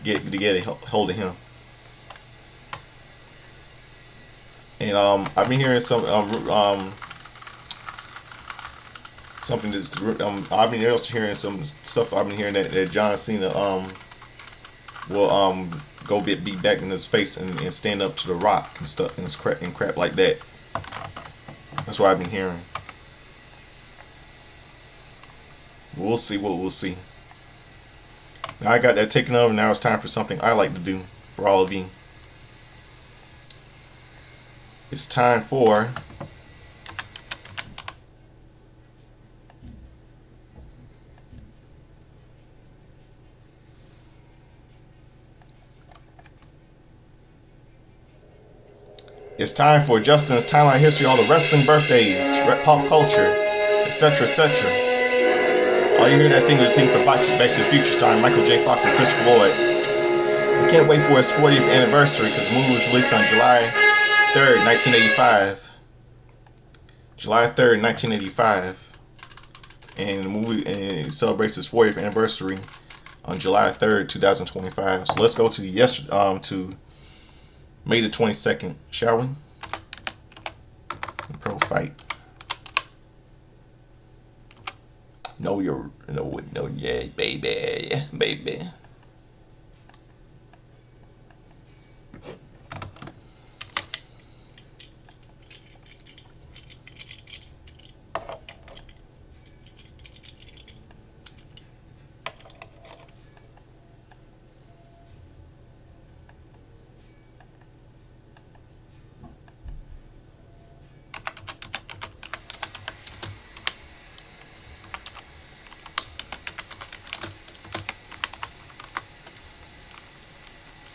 get a hold of him. And I've been hearing something that's I've been also hearing some stuff. I've been hearing that John Cena will go be back in his face and stand up to The Rock and stuff and crap like that. That's what I've been hearing. We'll see what we'll see. Now I got that taken over. Now it's time for something I like to do for all of you. It's time for Justin's timeline history, all the wrestling birthdays, pop culture, etc., etc. All you hear that thing is the thing for Back to the Future starring Michael J. Fox and Christopher Lloyd. I can't wait for his 40th anniversary because the movie was released on July 3rd, 1985. July 3rd, 1985. And the movie celebrates its 40th anniversary on July 3rd, 2025. So let's go to to May the 22nd, shall we? Pro fight. No, yeah, baby.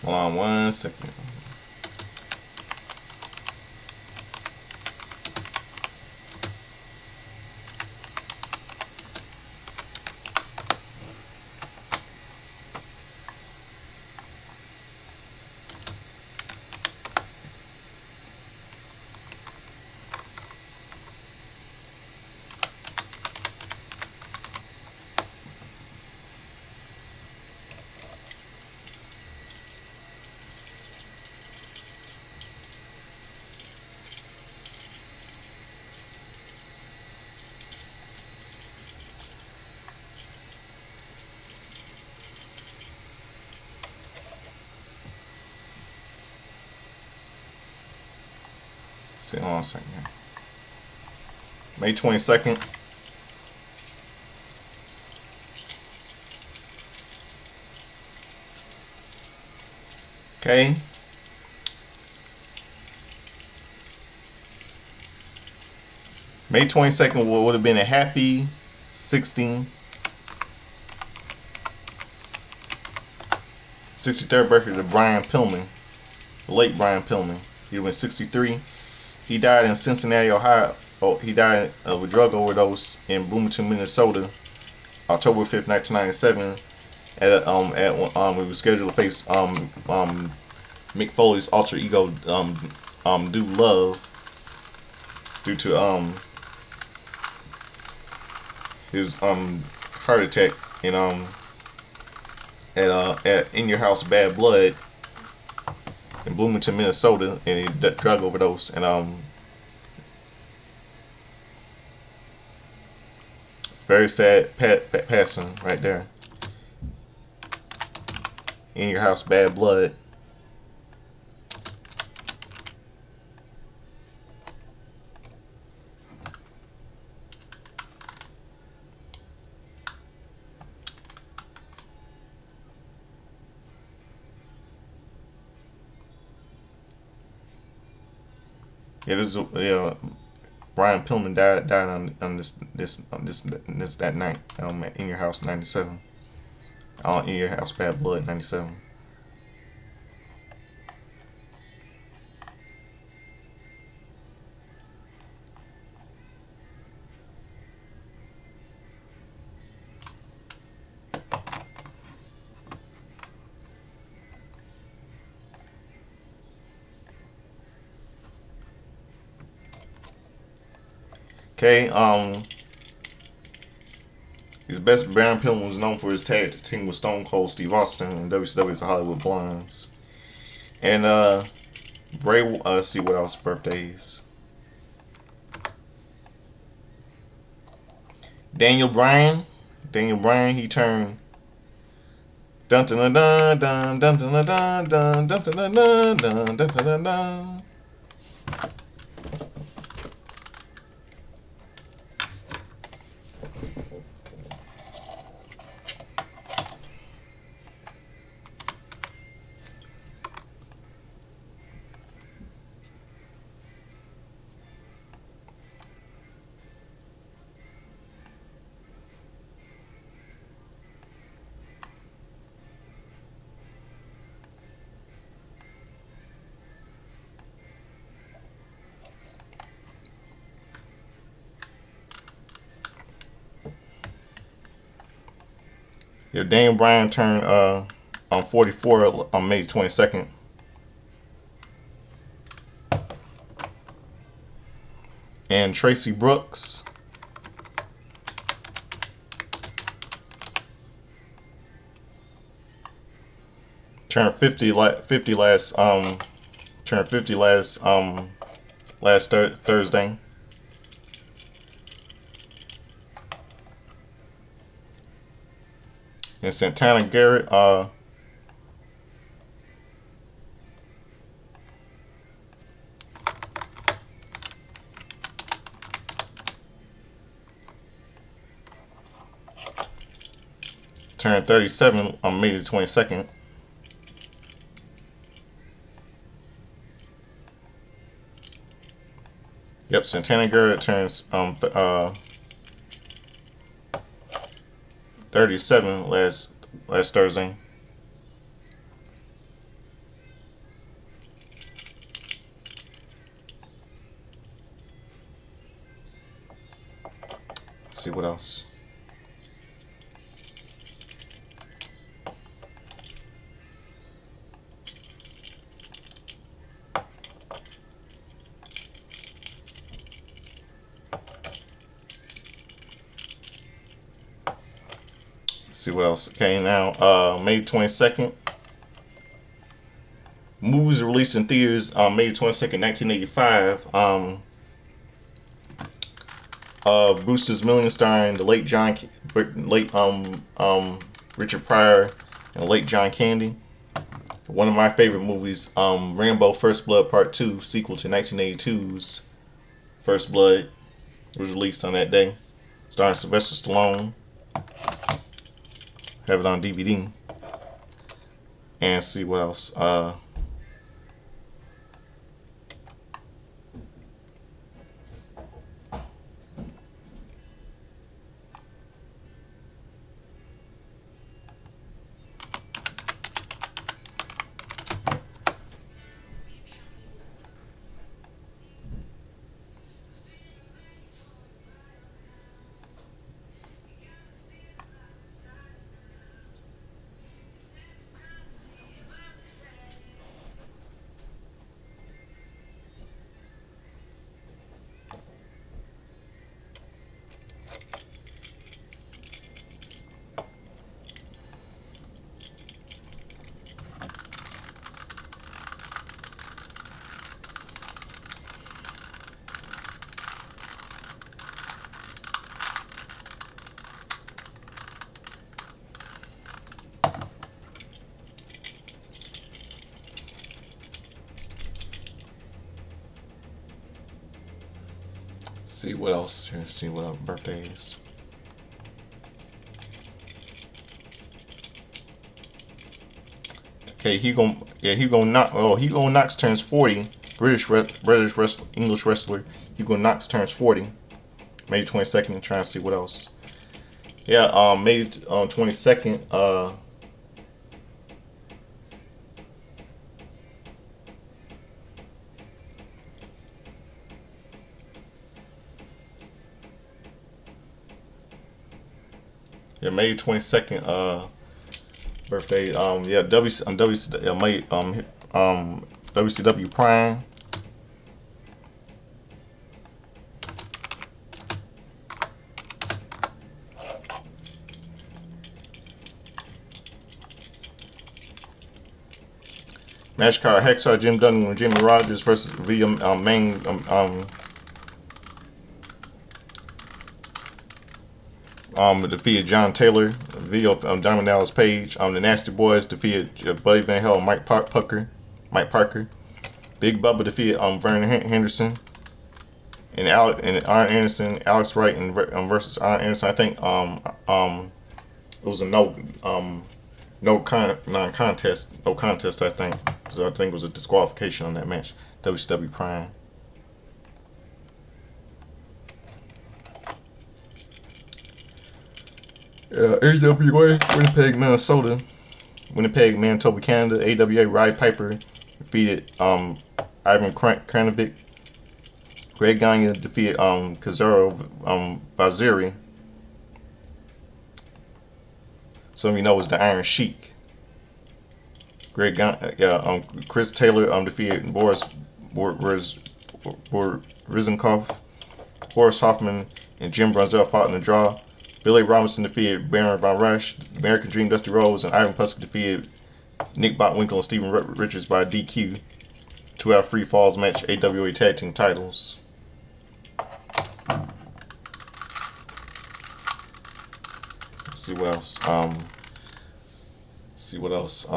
Hold on 1 second. See, hold on a second here. May 22nd. Okay. May 22nd would have been a happy 63rd birthday of Brian Pillman, the late Brian Pillman. He was 63. He died in Cincinnati, Ohio. He died of a drug overdose in Bloomington, Minnesota, October 5th, 1997. He was scheduled to face Mick Foley's alter ego, Dude Love, due to his heart attack in at In Your House Bad Blood in Bloomington, Minnesota, and he drug overdose. And very sad passing right there. In Your House Bad Blood. Yeah, Brian Pillman died on that night. In Your House 97. In Your House Bad Blood 97. Okay, his best Brian Pillman was known for his tag team with Stone Cold Steve Austin in WCW's The Hollywood Blondes. And Bray, let's see what else birthdays. Daniel Bryan, he turned dun dun dun dun dun dun dun dun dun dun dun dun dun dun dun. Yeah, Daniel Bryan turned on 44 on May 22nd. And Tracy Brooks turned 50 last Thursday. And Santana Garrett turned 37 on May the 22nd. Yep, Santana Garrett turns 37 last Thursday. Let's see what else. See what else. Okay, now May 22nd. Movies released in theaters on May 22nd, 1985. Brewster's Million, starring the late Richard Pryor and the late John Candy. One of my favorite movies, Rambo: First Blood Part 2, sequel to 1982's First Blood, was released on that day, starring Sylvester Stallone. Have it on DVD. And see what else. See what else. Let's see what else birthdays. Okay, Hugo Knox turns 40. English wrestler Hugo Knox turns 40. May 22nd. Trying to see what else. Yeah, May 22nd. Yeah, May 22nd. Birthday. Yeah, WCW Prime. Match card: Hacksaw Jim Duggan and Jimmy Rogers versus via main defeated John Taylor via Diamond Dallas Page. The Nasty Boys defeated Buddy Van Hell and Mike Parker. Big Bubba defeated Vernon Henderson. And Arn Anderson, Alex Wright and versus Arn Anderson. I think it was a non-contest. I think. So I think it was a disqualification on that match. WCW Prime. AWA Winnipeg, Manitoba, Canada. AWA Ride Piper defeated Ivan Kranovic. Greg Gagne defeated Kazaro Vaziri. some of you know, was the Iron Sheik. Chris Taylor defeated Rizenkov. Horace Hoffman and Jim Brunzell fought in the draw. Billy Robinson defeated Baron Von Rasch. American Dream Dusty Rhodes and Ivan Putski defeated Nick Botwinkle and Steven Richards by DQ. 2 out of 3 falls match AWA Tag Team titles. Let's see what else. See what else.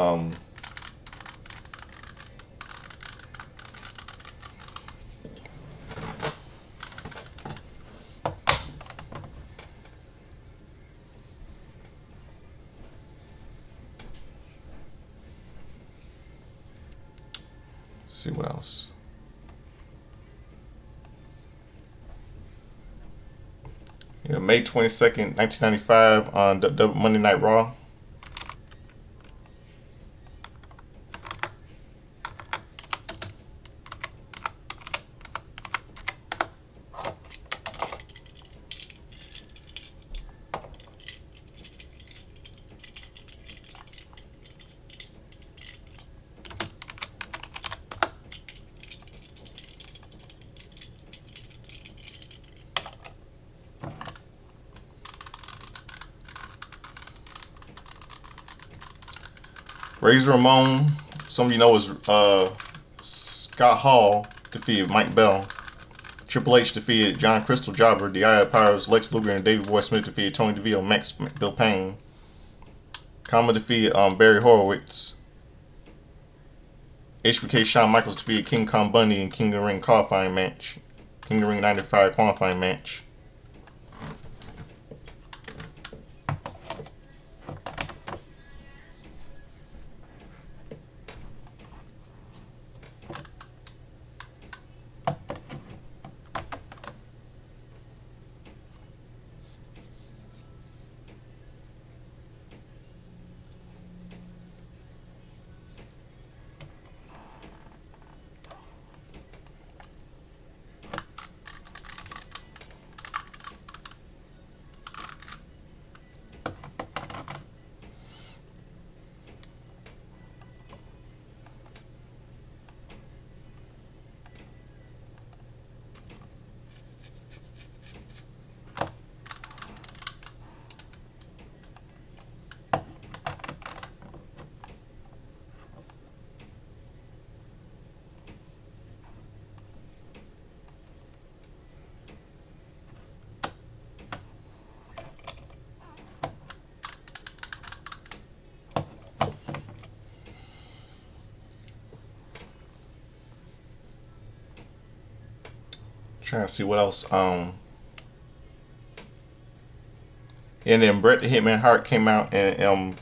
See what else. Yeah, May 22nd, 1995 on Monday Night Raw. Razor Ramon, some of you know, is Scott Hall defeated Mike Bell. Triple H defeated John Crystal Jobber. The Eye of Powers, Lex Luger and David Boy Smith defeated Tony DeVito, Max Bill Payne. Kama defeated Barry Horowitz. HBK Shawn Michaels defeated King Kong Bundy in King of the Ring qualifying match. King of the Ring 95 qualifying match. Trying to see what else. And then Bret the Hitman Hart came out and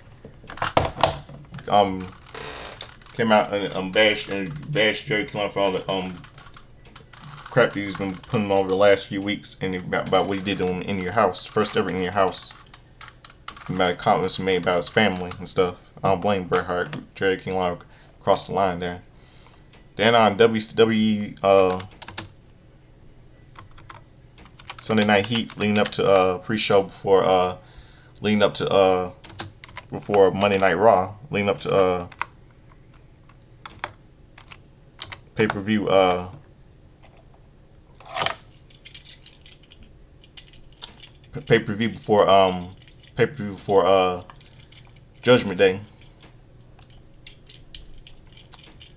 bashed Jerry Killer for all the crap he's been putting over the last few weeks, and about what he did on In Your House, first ever In Your House. About comments he made about his family and stuff. I don't blame Bret Hart. Jerry King Lawler crossed the line there. Then on WWE Sunday Night Heat, leading up to pre-show before Monday Night Raw, leading up to pay-per-view before Judgment Day.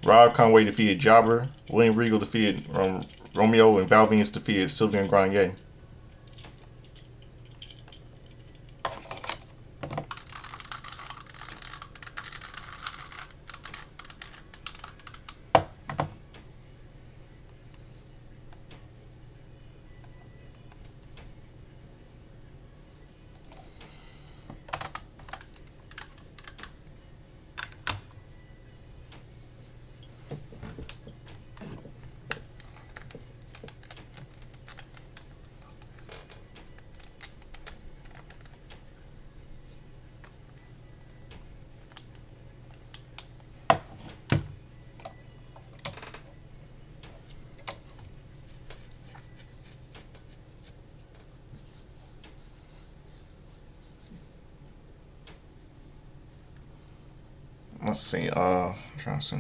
Rob Conway defeated Jobber. William Regal defeated Romeo, and Val Venis defeated Sylvain Grenier. see. I'm trying to see.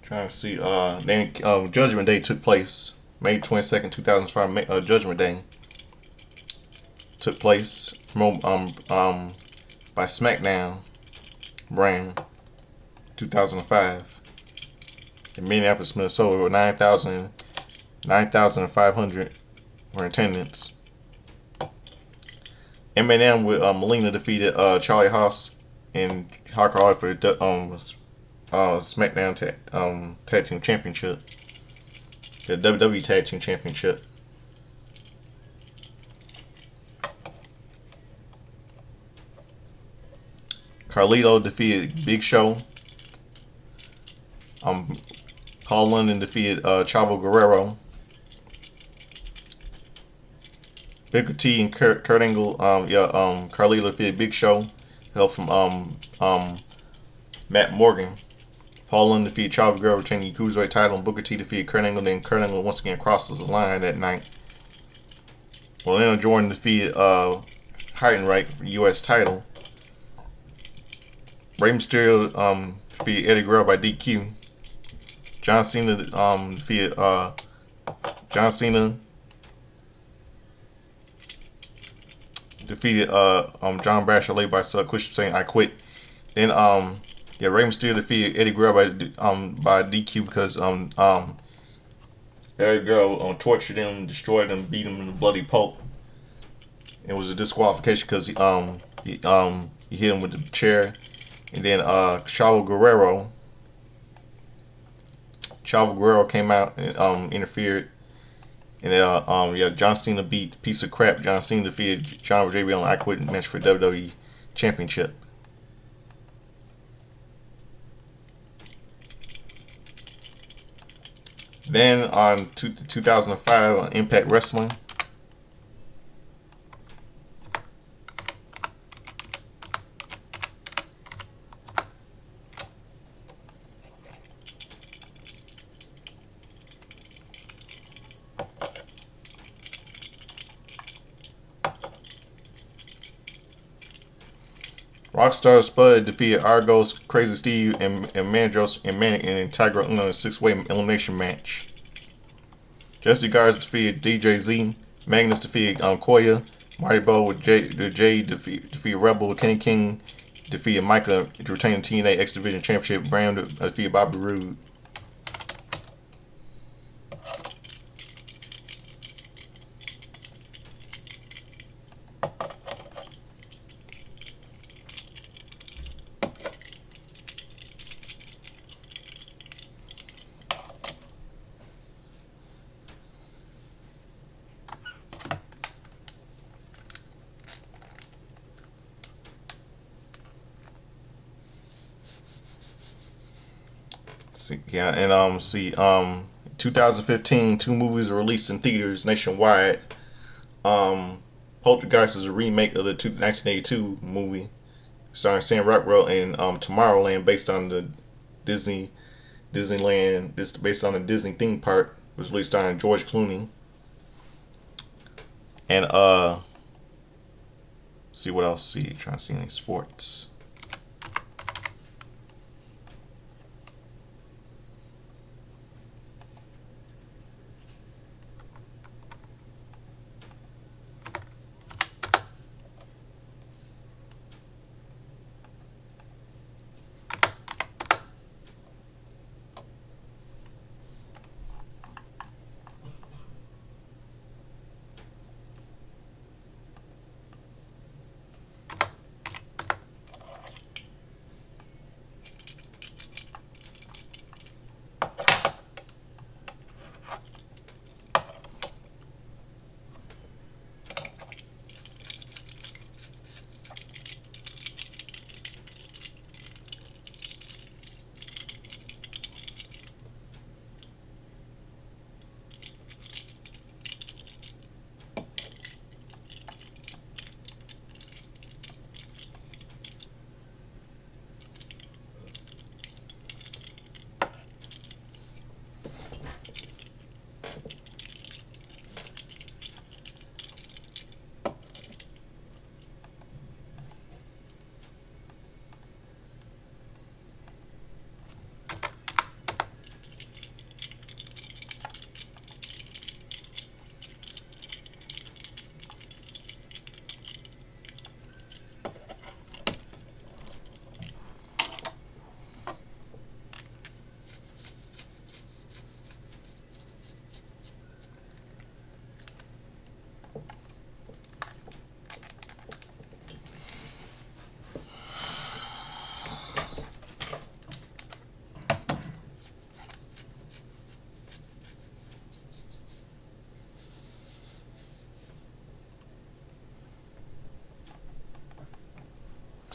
Trying to see. Then Judgment Day took place May 22nd, 2005. Judgment Day took place by Smackdown brand 2005 in Minneapolis, Minnesota, with 9,500 were in attendance. Eminem with Melina defeated Charlie Haas and Hawk Hard for the SmackDown Tag Team Championship, the WWE Tag Team Championship. Carlito defeated Big Show. Paul London defeated Chavo Guerrero. Booker T and Kurt Angle. Carlito defeated Big Show. Help from Matt Morgan. Paul London defeated Chavo Guerrero, retaining the Cruiserweight title, and Booker T defeated Kurt Angle. Then Kurt Angle once again crosses the line that night. Orlando Jordan defeated Heidenreich for the U.S. title. Rey Mysterio defeated Eddie Guerrero by DQ. John Cena defeated John Brasher by Quit saying I quit. Then Rey Mysterio defeated Eddie Guerrero by DQ because Eddie Guerrero tortured him, destroyed him, beat him in the bloody pulp. It was a disqualification because he hit him with the chair. And then Chavo Guerrero came out and interfered. And John Cena beat piece of crap. John Cena defeated John JBL in I Quit match for WWE Championship. Then on 2005 on Impact Wrestling, Rockstar Spud defeated Argos, Crazy Steve, and Mandros and Manic in Tiger in a 6-way elimination match. Jesse Garza defeated DJ Z. Magnus defeated Koya. Marty Bow with Jay defeated Rebel. Kenny King defeated Micah to retain the TNA X Division Championship. Brown defeated Bobby Roode. Yeah, and 2015, 2 movies were released in theaters nationwide. Poltergeist is a remake of the 1982 movie starring Sam Rockwell and Tommorrow, based on the Disneyland. This based on the Disney theme park. It was released starring George Clooney. And see what else. Trying to see any sports.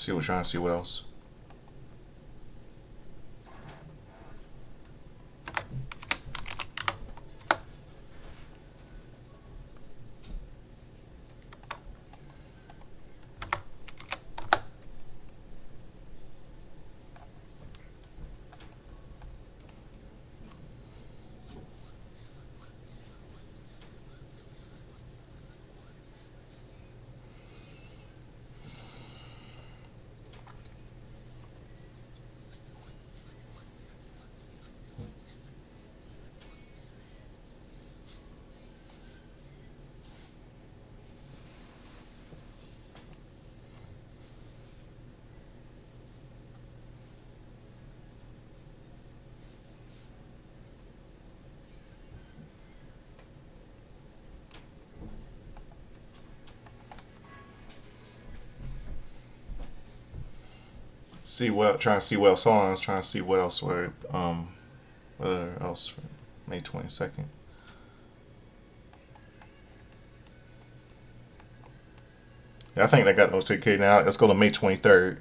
See, we're trying to see what else. See what trying to see what else on. Trying to see what else were what else for May 22nd. Yeah, I think they got those tickets now. Let's go to May 23rd.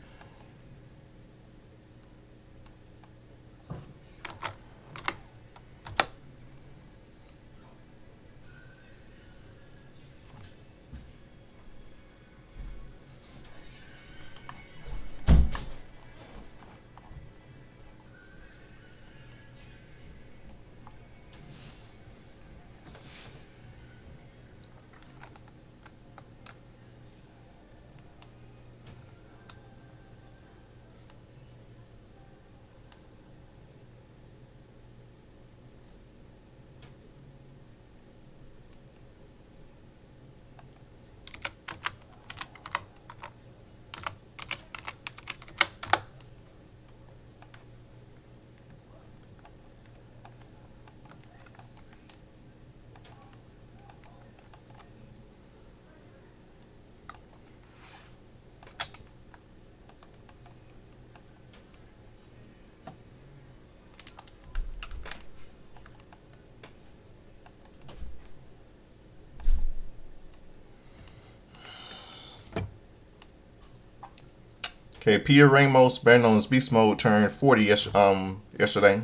Okay, Peter Ramos, better known as Beast Mode, turned 40 yesterday.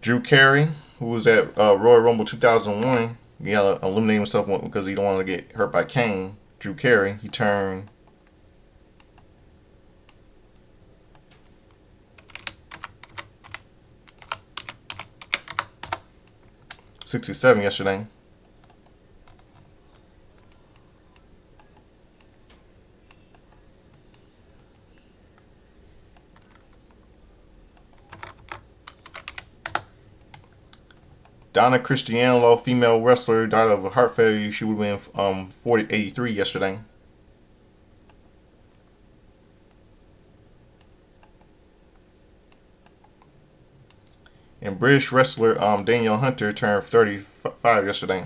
Drew Carey, who was at Royal Rumble 2001, he eliminated himself because he don't want to get hurt by Kane. Drew Carey, he turned 67 yesterday. Donna Cristiano, female wrestler, died of a heart failure. She would have been 83 yesterday. And British wrestler Danielle Hunter turned 35 yesterday.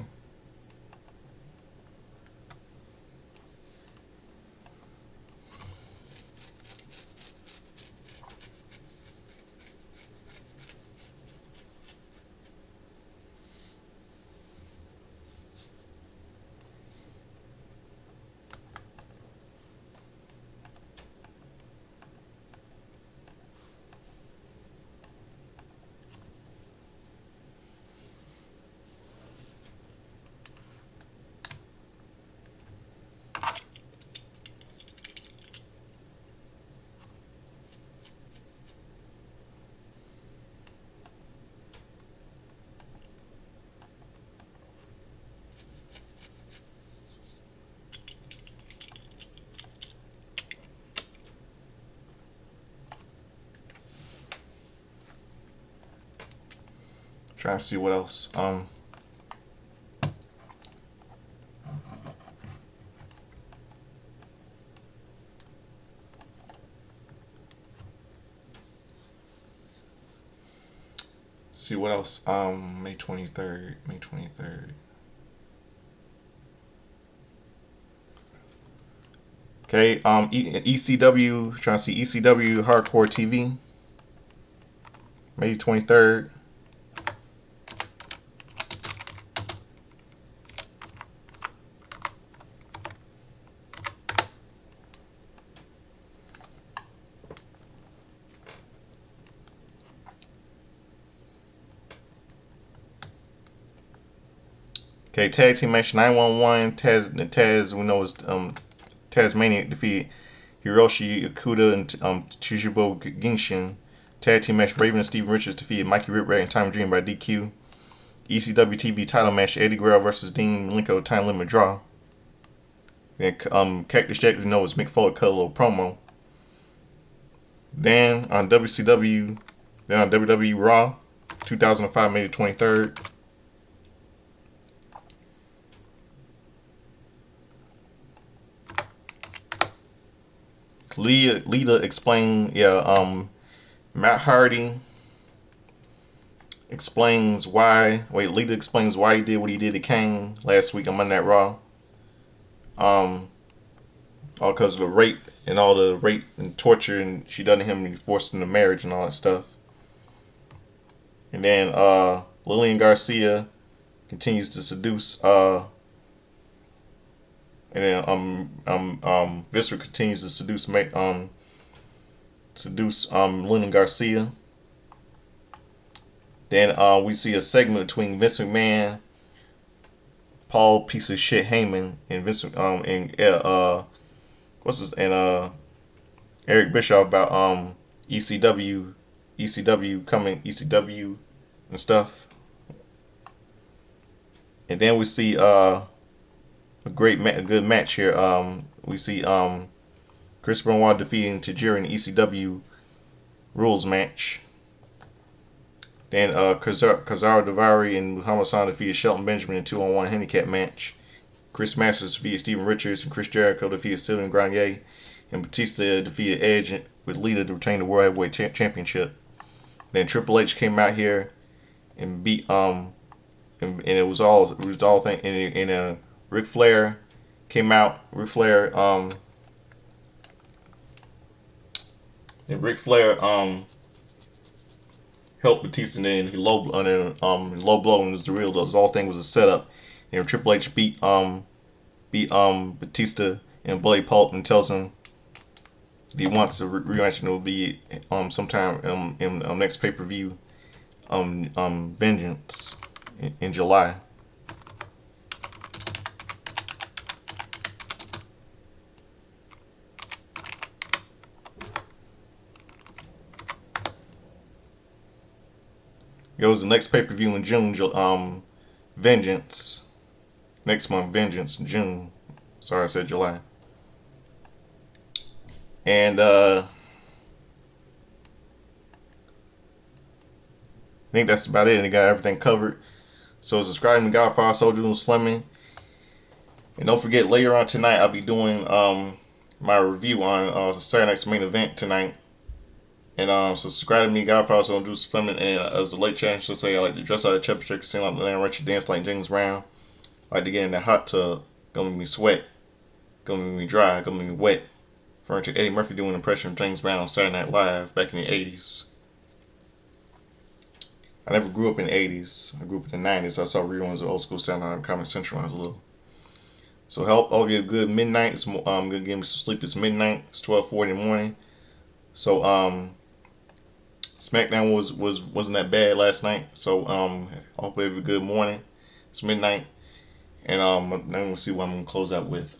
Trying to see what else. See what else. May 23rd. May 23rd. Okay. ECW. Trying to see ECW Hardcore TV. May 23rd. Okay, tag team match 911. Taz, we know is Tasmaniac defeated Hiroshi Ikuda and Chijibo Ginshin. Tag team match Raven and Steven Richards defeated Mikey Whipwreck and Tommy Dream by DQ. ECW TV title match Eddie Guerrero versus Dean Malenko time limit draw. Then Cactus Jack, we know is Mick Foley cut a little promo. Then on WCW, then on WWE Raw, 2005 May 23rd. Lita explained, Matt Hardy explains why. Lita explains why he did what he did to Kane last week on Monday Night Raw. All because of the rape and torture and she done to him and forced into marriage and all that stuff. And then Lillian Garcia continues to seduce and then Viscera continues to seduce Lillian Garcia. Then we see a segment between Vince McMahon, Paul piece of shit Heyman, and Vince Eric Bischoff about ECW and stuff. And then we see a good match here. We see Chris Benoit defeating Tajiri in the ECW rules match. Then Cesaro Daivari and Muhammad Hassan defeated Shelton Benjamin in a 2-on-1 handicap match. Chris Masters defeated Steven Richards and Chris Jericho defeated Sylvain Grenier. And Batista defeated Edge with Lita to retain the World Heavyweight Championship. Then Triple H came out here and beat and it was all thing. And Ric Flair came out. Ric Flair helped Batista, and then he low blow, and was the real. The whole thing was a setup. And Triple H beat Batista and Bloody Pulp and tells him that he wants a rematch, and it will be sometime in next pay-per-view, Vengeance in July. Goes the next pay-per-view in June, Vengeance. Next month, Vengeance in June. Sorry, I said July. And I think that's about it. And they got everything covered. So subscribe to Godfather Soldier and Slimming. And don't forget, later on tonight, I'll be doing my review on Saturday night's main event tonight. And so subscribe to me, Godfather Soldier and Slimming. And as a late challenge to say, I like to dress out of Chubby Checker, sing like Atlanta Richard, dance like James Brown. I like to get in that hot tub. Gonna make me sweat. Gonna make me dry. Gonna make me wet. Referring to Eddie Murphy doing an impression of James Brown on Saturday Night Live back in the 80s. I never grew up in the 80s. I grew up in the 90s. I saw reruns of old school Saturday Night Comedy Central when I was little. So help all of you a good midnight. I'm gonna give me some sleep. It's midnight. It's 12:40 in the morning. So Smackdown wasn't that bad last night. So hopefully have a good morning. It's midnight. And then we'll see what I'm gonna close out with.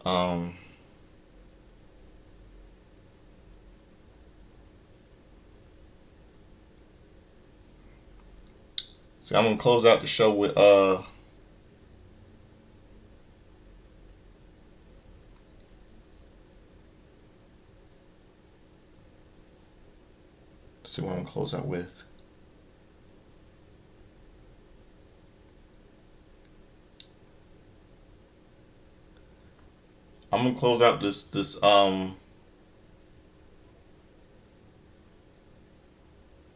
See, I'm gonna close out the show with see what I'm gonna close out with. I'm gonna close out this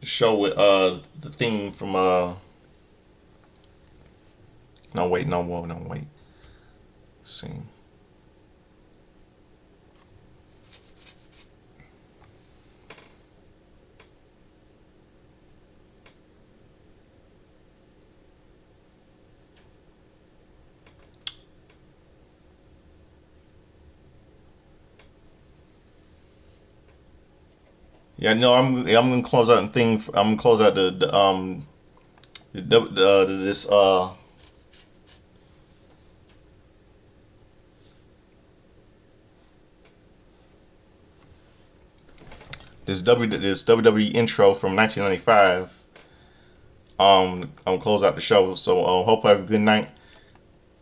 show with the theme from no wait. Let's see. Yeah, no, I'm gonna close out the thing. I'm gonna close out this this WWE intro from 1995. I'm gonna close out the show. So hope you have a good night.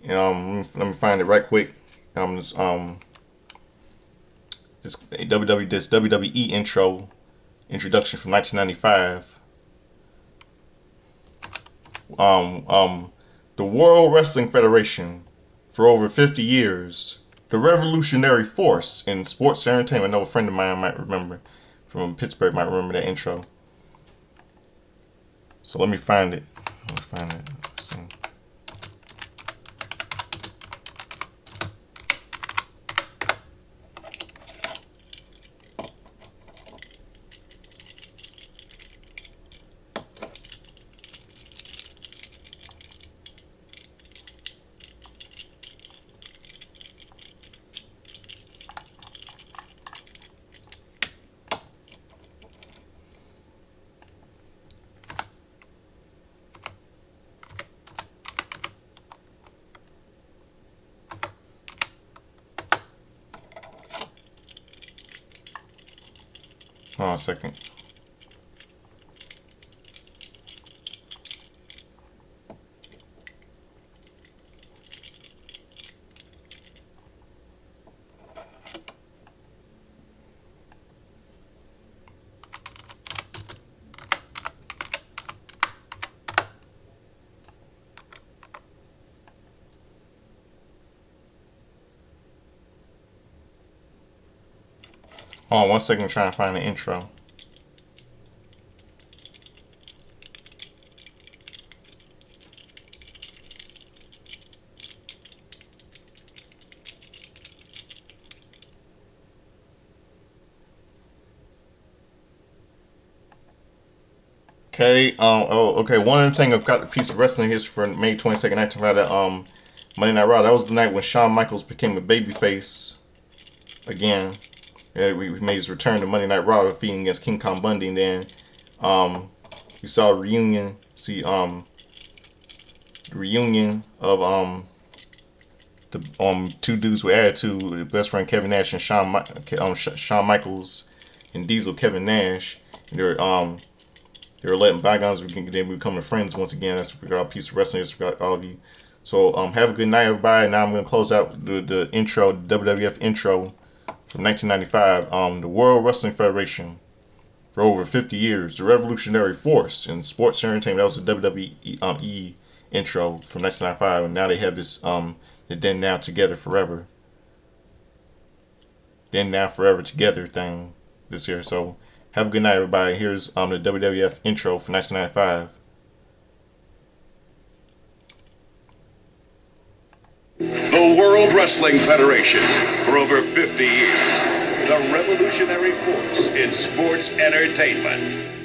Let me find it right quick. This WWE introduction from 1995. The World Wrestling Federation, for over 50 years, the revolutionary force in sports entertainment. I know a friend of mine might remember from Pittsburgh might remember that intro. So let me find it. So. Hold on a second. Hold on 1 second, trying to find the intro. Okay. Okay. One thing I've got a piece of wrestling history for May 22nd, 1995. That Monday Night Raw. That was the night when Shawn Michaels became a babyface again. Yeah, we made his return to Monday Night Raw, defeating against King Kong Bundy, and then we saw a reunion. The reunion of the two dudes were added to the best friend Kevin Nash and Shawn Michaels and Diesel Kevin Nash. And they were letting bygones then becoming friends once again. That's a piece of wrestling. That's all of you. So have a good night, everybody. Now I'm going to close out the intro, the WWF intro from 1995. The World Wrestling Federation, for over 50 years, the revolutionary force in sports entertainment. That was the WWE intro from 1995, and now they have this the Then Now Together Forever, Then Now Forever Together thing this year. So have a good night, everybody. Here's the WWF intro from 1995. The World Wrestling Federation, for over 50 years, the revolutionary force in sports entertainment.